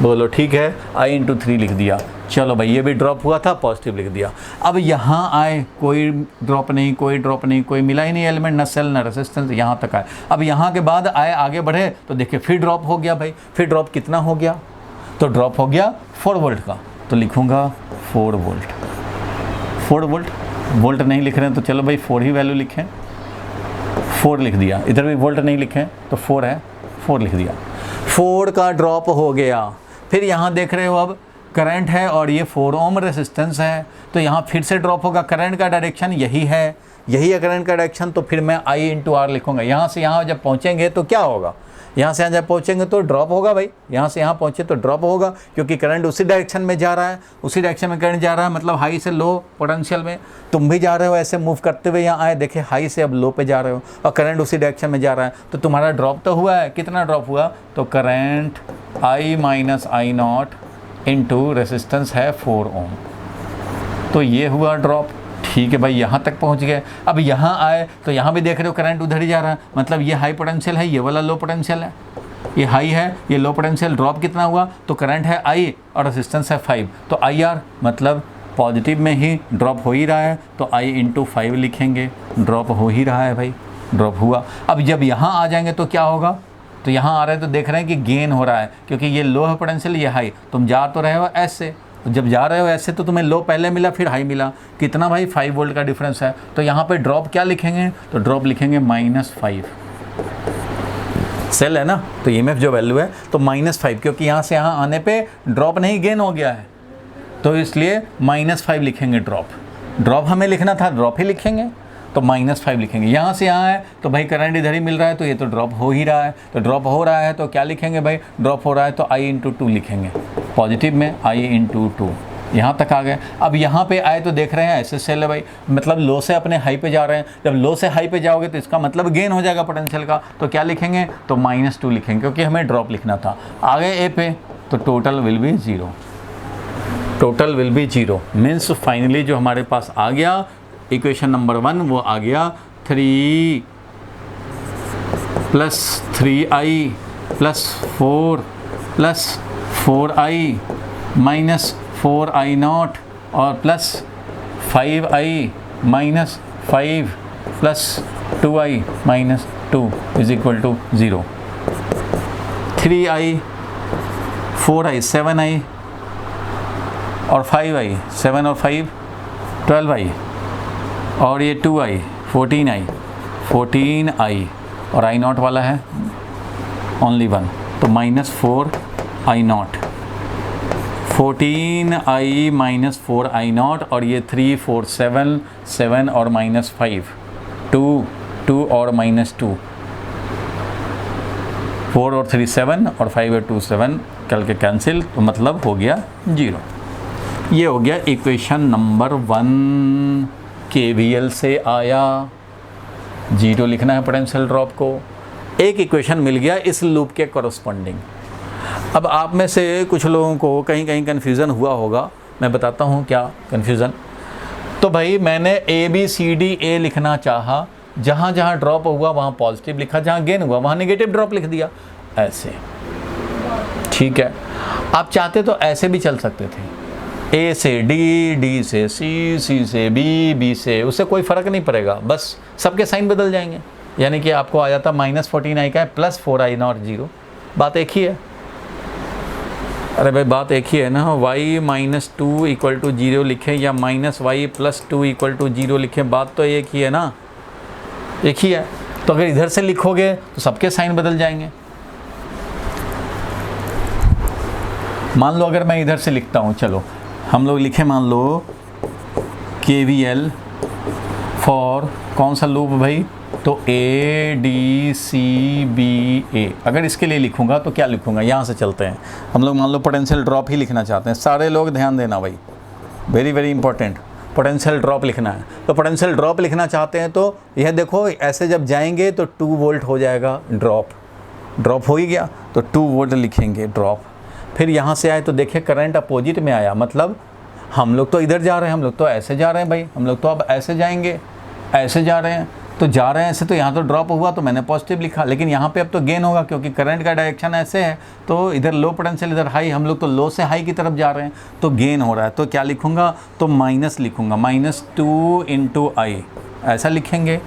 बोलो ठीक है, I इंटू 3 लिख दिया। चलो भाई, ये भी ड्रॉप हुआ था, पॉजिटिव लिख दिया। अब यहाँ आए, कोई ड्रॉप नहीं, कोई ड्रॉप नहीं, कोई मिला ही नहीं एलिमेंट, ना सेल ना रेसिस्टेंस, यहाँ तक आए। अब यहाँ के बाद आए, आगे बढ़े तो देखिए फिर ड्रॉप हो गया भाई, फिर ड्रॉप कितना हो गया, तो ड्रॉप हो गया 4 वोल्ट का, तो लिखूँगा 4 वोल्ट। 4 वोल्ट, वोल्ट नहीं लिख रहे हैं तो चलो भाई 4 ही वैल्यू लिखें, 4 लिख दिया। इधर भी वोल्ट नहीं लिखें तो 4 है, 4 लिख दिया। 4 का ड्रॉप हो गया। फिर यहाँ देख रहे हो अब करंट है और ये 4 ओम रेसिस्टेंस है, तो यहाँ फिर से ड्रॉप होगा। करंट का डायरेक्शन यही है, यही है करंट का डायरेक्शन, तो फिर मैं I इंटू R लिखूँगा। यहाँ से यहाँ जब पहुँचेंगे तो क्या होगा, यहाँ से यहाँ जब पहुँचेंगे तो ड्रॉप होगा भाई, यहाँ से यहाँ पहुँचे तो ड्रॉप होगा, क्योंकि करंट उसी डायरेक्शन में जा रहा है, उसी डायरेक्शन में करंट जा रहा है, मतलब हाई से लो पोटेंशियल में। तुम भी जा रहे हो ऐसे मूव करते हुए, यहाँ आए देखे हाई से अब लो पे जा रहे हो और करंट उसी डायरेक्शन में जा रहा है, तो तुम्हारा ड्रॉप तो हुआ है। कितना ड्रॉप हुआ, तो current I minus I0 into resistance है 4 ओम, तो ये हुआ ड्रॉप। ठीक है भाई, यहाँ तक पहुँच गए। अब यहाँ आए तो यहाँ भी देख रहे हो करंट उधर ही जा रहा है, मतलब ये हाई पोटेंशियल है, ये वाला लो पोटेंशियल है, ये हाई है, ये लो पोटेंशियल। ड्रॉप कितना हुआ, तो करंट है I और रेसिस्टेंस है 5, तो IR, मतलब पॉजिटिव में ही ड्रॉप हो ही रहा है, तो I इंटू 5 लिखेंगे, ड्रॉप हो ही रहा है भाई, ड्रॉप हुआ। अब जब यहाँ आ जाएंगे तो क्या होगा, तो यहाँ आ रहे हैं तो देख रहे हैं कि गेन हो रहा है, क्योंकि ये लो है पोटेंशियल, ये हाई। तुम जा तो रहे हो ऐसे, जब जा रहे हो ऐसे तो तुम्हें लो पहले मिला फिर हाई मिला, कितना भाई 5 वोल्ट का डिफरेंस है। तो यहाँ पे ड्रॉप क्या लिखेंगे, तो ड्रॉप लिखेंगे -5। सेल है ना, तो EMF जो वैल्यू है तो -5, क्योंकि यहाँ से यहाँ आने पे ड्रॉप नहीं गेन हो गया है, तो इसलिए -5 लिखेंगे। ड्रॉप हमें लिखना था, ड्रॉप ही लिखेंगे, तो -5 लिखेंगे। यहाँ से यहाँ है तो भाई करंट इधर ही मिल रहा है, तो ये तो ड्रॉप हो ही रहा है, तो ड्रॉप हो रहा है तो क्या लिखेंगे भाई, ड्रॉप हो रहा है तो I इंटू 2 लिखेंगे, पॉजिटिव में I इंटू 2। यहाँ तक आ गए। अब यहाँ पे आए तो देख रहे हैं ऐसे सेल है भाई, मतलब लो से अपने हाई पे जा रहे हैं। जब लो से हाई पे जाओगे तो इसका मतलब गेन हो जाएगा पोटेंशियल का, तो क्या लिखेंगे, तो -2 लिखेंगे, क्योंकि हमें ड्रॉप लिखना था। आगे ए पे तो total will be 0, total will be 0 means finally जो हमारे पास आ गया इक्वेशन नंबर 1 वो आ गया 3 + 3I + 4 + 4I - 4I0 और plus 5I - 5 + 2I - 2 = 0। 3i, 4i, 7i और 5i, 7 और 5 12i, और ये 2i, 14i और i नॉट वाला है ओनली 1, तो -4i0, 14i माइनस 4i0, और ये 3 4 7 7 और -5 2 2 और -2, 4 और 3 7 और 5 और 2 7, कल के कैंसिल, तो मतलब हो गया 0। ये हो गया इक्वेशन नंबर 1। KVL से आया, 0 लिखना है पोटेंशियल ड्रॉप को। एक इक्वेशन मिल गया इस लूप के कॉरस्पॉन्डिंग। अब आप में से कुछ लोगों को कहीं कहीं कन्फ्यूज़न हुआ होगा, मैं बताता हूँ क्या कन्फ्यूज़न। तो भाई मैंने ABCDA लिखना चाहा, जहाँ जहाँ ड्रॉप हुआ वहाँ पॉजिटिव लिखा, जहाँ गेन हुआ वहाँ नेगेटिव ड्रॉप लिख दिया, ऐसे। ठीक है, आप चाहते तो ऐसे भी चल सकते थे, A से D, D से C, C से B, B से, उससे कोई फ़र्क नहीं पड़ेगा, बस सबके साइन बदल जाएंगे। यानी कि आपको आ जाता -14i का है +4i0 0, बात एक ही है। अरे भाई बात एक ही है ना, y -2 = 0 लिखें या -y + 2 = 0 लिखें, बात तो एक ही है ना, एक ही है। तो अगर इधर से लिखोगे तो सबके साइन बदल जाएंगे। मान लो अगर मैं इधर से लिखता हूँ, चलो हम लोग लिखें, मान लो KVL फॉर कौन सा लूप भाई, तो ADCBA। अगर इसके लिए लिखूंगा तो क्या लिखूंगा, यहाँ से चलते हैं हम लोग। मान लो पोटेंशियल ड्रॉप ही लिखना चाहते हैं, सारे लोग ध्यान देना भाई, very very important, potential drop लिखना है। तो पोटेंशियल ड्रॉप लिखना चाहते हैं तो यह देखो, ऐसे जब जाएंगे तो 2 वोल्ट हो जाएगा ड्रॉप हो ही गया, तो 2 वोल्ट लिखेंगे ड्रॉप। फिर यहाँ से आए तो देखिए करंट अपोजिट में आया, मतलब हम लोग तो इधर जा रहे हैं, हम लोग तो ऐसे जा रहे हैं भाई, हम लोग तो अब ऐसे जाएंगे, ऐसे जा रहे हैं, तो जा रहे हैं ऐसे, तो यहाँ तो ड्रॉप हुआ तो मैंने पॉजिटिव लिखा, लेकिन यहाँ पे अब तो गेन होगा क्योंकि करंट का डायरेक्शन ऐसे है, तो इधर लो पोटेंशियल इधर हाई, हम लोग तो लो से हाई की तरफ जा रहे हैं, तो गेन हो रहा है। तो क्या लिखूँगा, तो माइनस लिखूँगा, -2 × I ऐसा लिखेंगे।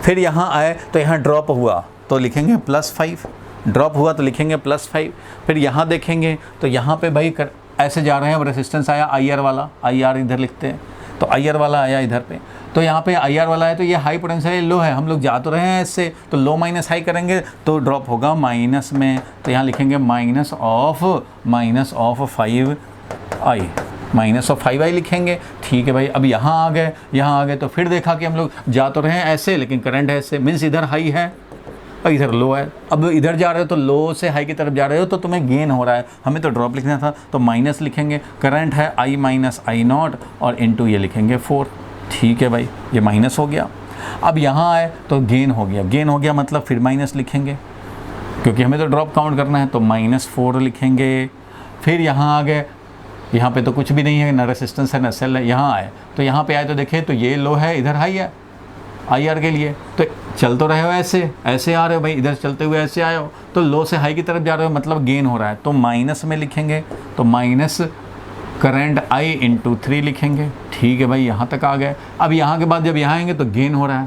फिर यहाँ आए तो यहाँ ड्रॉप हुआ तो लिखेंगे +5, ड्रॉप हुआ तो लिखेंगे +5। फिर यहाँ देखेंगे तो यहाँ पे भाई ऐसे जा रहे हैं, रेसिस्टेंस आया IR वाला, IR इधर लिखते हैं, तो IR वाला आया इधर पे, तो यहाँ पे IR वाला है, तो ये हाई पोटेंशियल लो है, हम लोग जा तो रहे हैं इससे, तो लो माइनस हाई करेंगे तो ड्रॉप होगा माइनस में, तो यहाँ लिखेंगे -5i, -5i लिखेंगे। ठीक है भाई, अब यहाँ आ गए तो फिर देखा कि हम लोग जा तो रहे हैं ऐसे, लेकिन करंट है ऐसे, मीन्स इधर हाई है और इधर लो है। अब इधर जा रहे हो तो लो से हाई की तरफ जा रहे हो, तो तुम्हें गेन हो रहा है, हमें तो ड्रॉप लिखना था, तो माइनस लिखेंगे, करंट है I - I0 और इनटू ये लिखेंगे 4। ठीक है भाई, ये माइनस हो गया। अब यहाँ आए तो गेन हो गया मतलब फिर माइनस लिखेंगे, क्योंकि हमें तो ड्रॉप काउंट करना है, तो -4 लिखेंगे। फिर यहाँ आ गए, यहाँ पे तो कुछ भी नहीं है, ना रेसिस्टेंस है ना सेल है। यहाँ आए तो यहाँ पे आए तो देखे तो ये लो है, इधर हाई है IR के लिए, तो चल तो रहे हो ऐसे आ रहे हो भाई, इधर चलते हुए ऐसे आए हो, तो लो से हाई की तरफ जा रहे हो, मतलब गेन हो रहा है, तो माइनस में लिखेंगे, तो माइनस करंट I × 3 लिखेंगे। ठीक है भाई, यहाँ तक आ गए। अब यहाँ के बाद जब यहाँ आएंगे तो गेन हो रहा है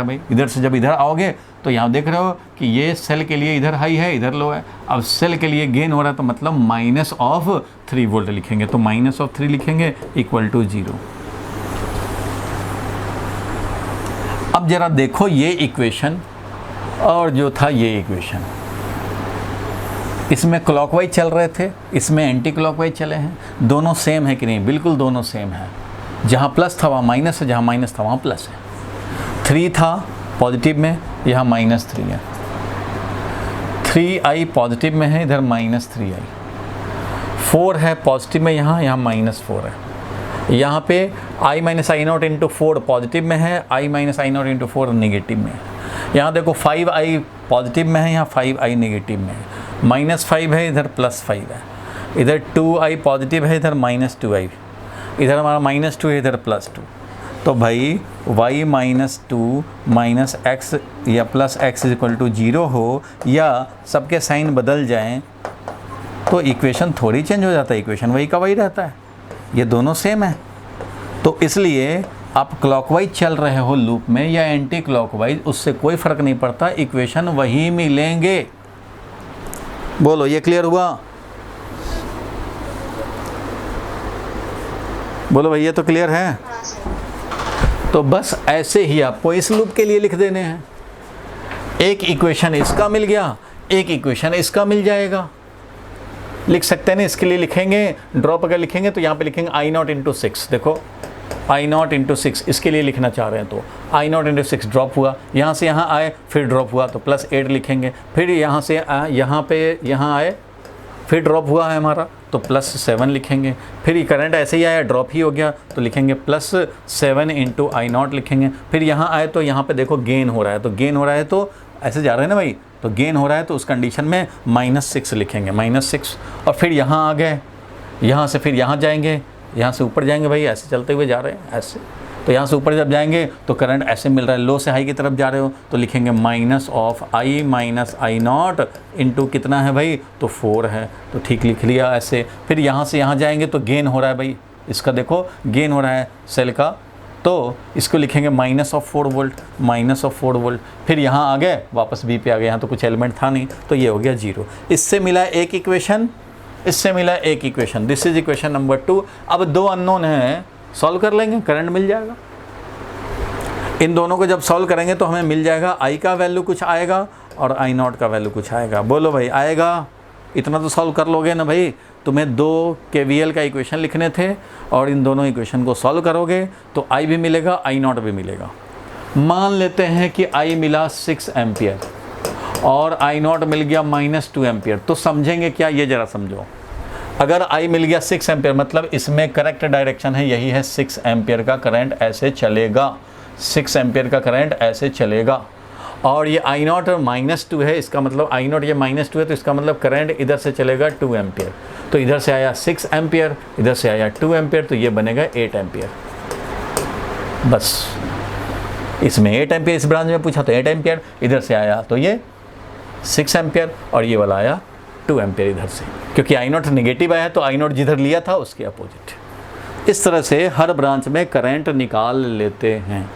भाई, इधर से जब इधर आओगे तो यहाँ देख रहे हो कि ये सेल के लिए इधर हाई है, इधर लो है, अब सेल के लिए गेन हो रहा है, तो मतलब -3 वोल्ट लिखेंगे, तो -3 लिखेंगे = 0। अब जरा देखो ये इक्वेशन और जो था ये इक्वेशन, इसमें क्लॉकवाइज चल रहे थे, इसमें एंटी क्लॉकवाइज चले हैं, दोनों सेम है कि नहीं, बिल्कुल दोनों सेम है। जहाँ प्लस था वहाँ माइनस है, जहाँ माइनस था वहाँ प्लस है। 3 था पॉजिटिव में, यहाँ -3 है। 3i पॉजिटिव में है, इधर -3i। 4 है पॉजिटिव में, यहाँ -4 है। यहाँ पे I - I0 × 4 पॉजिटिव में है, I - I0 × 4 नेगेटिव में है। यहाँ देखो 5i पॉजिटिव में है, यहाँ 5i नेगेटिव में है, -5 है, इधर +5 है, इधर 2i पॉजिटिव है, इधर -2i, इधर हमारा -2 है, इधर +2। तो भाई y -2 -x या +x = 0 हो या सबके साइन बदल जाएं तो इक्वेशन थोड़ी चेंज हो जाता है, इक्वेशन वही का वही रहता है, ये दोनों सेम है। तो इसलिए आप क्लॉकवाइज चल रहे हो लूप में या एंटी क्लॉकवाइज, उससे कोई फ़र्क नहीं पड़ता, इक्वेशन वही मिलेंगे। बोलो ये क्लियर हुआ? बोलो भैया तो क्लियर है? हाँ सर। तो बस ऐसे ही आपको इस लूप के लिए लिख देने हैं। एक इक्वेशन इसका मिल गया, एक इक्वेशन इसका मिल जाएगा, लिख सकते हैं ना। इसके लिए लिखेंगे, ड्रॉप अगर लिखेंगे तो यहाँ पे लिखेंगे आई नॉट इंटू 6। देखो आई नॉट इंटू 6 इसके लिए लिखना चाह रहे हैं तो आई नॉट इंटू 6 ड्रॉप हुआ, यहाँ से यहाँ आए फिर ड्रॉप हुआ तो प्लस 8 लिखेंगे, फिर यहाँ से यहाँ पे यहाँ आए फिर ड्रॉप हुआ है हमारा तो प्लस 7 लिखेंगे, फिर ये करंट ऐसे ही आया ड्रॉप ही हो गया तो लिखेंगे प्लस 7 इंटू आई नॉट लिखेंगे, फिर यहाँ आए तो यहाँ पे देखो गेन हो रहा है, तो गेन हो रहा है तो ऐसे जा रहे हैं ना भाई, तो गेन हो रहा है तो उस कंडीशन में -6 लिखेंगे, -6। और फिर यहाँ आ गए, यहाँ से फिर यहाँ जाएंगे, यहाँ से ऊपर जाएंगे भाई, ऐसे चलते हुए जा रहे हैं ऐसे, तो यहाँ से ऊपर जब जाएंगे तो करंट ऐसे मिल रहा है, लो से हाई की तरफ जा रहे हो तो लिखेंगे minus of I minus I not into कितना है भाई, तो 4 है, तो ठीक लिख लिया ऐसे। फिर यहाँ से यहाँ जाएंगे तो गेन हो रहा है भाई, इसका देखो गेन हो रहा है सेल का, तो इसको लिखेंगे -4 वोल्ट, -4 वोल्ट। फिर यहाँ आ गए वापस बी पे आ गए, यहाँ तो कुछ एलिमेंट था नहीं तो ये हो गया 0। इससे मिला एक इक्वेशन, इससे मिला एक equation, this is equation number 2। अब 2 अननोन हैं, सॉल्व कर लेंगे, करंट मिल जाएगा। इन दोनों को जब सॉल्व करेंगे तो हमें मिल जाएगा आई का वैल्यू कुछ आएगा और आई नॉट का वैल्यू कुछ आएगा। बोलो भाई आएगा? इतना तो सॉल्व कर लोगे ना भाई। तुम्हें 2 KVL का इक्वेशन लिखने थे और इन दोनों इक्वेशन को सॉल्व करोगे तो आई भी मिलेगा, आई नॉट भी मिलेगा। मान लेते हैं कि आई मिला 6 एम्पियर और आई नॉट मिल गया -2 एम्पियर, तो समझेंगे क्या, ये ज़रा समझो। अगर आई मिल गया 6 एम्पियर मतलब इसमें करेक्ट डायरेक्शन है, यही है 6 एम्पियर का करंट ऐसे चलेगा, 6 एम्पियर का करंट ऐसे चलेगा। और ये आई नॉट -2 है, इसका मतलब आई नॉट ये -2 है तो इसका मतलब करंट इधर से चलेगा 2 एम्पियर, तो इधर से आया 6 एम्पियर, इधर से आया 2 एम्पियर, तो ये बनेगा 8 एम्पियर। बस इसमें 8 एम्पियर, इस ब्रांच में पूछा तो 8 एम्पियर, इधर से आया तो ये 6 एम्पियर और ये वाला आया 2 एम्पियर इधर से, क्योंकि आई नॉट नेगेटिव आया तो आई नॉट जिधर लिया था उसके अपोजिट। इस तरह से हर ब्रांच में करंट निकाल लेते हैं।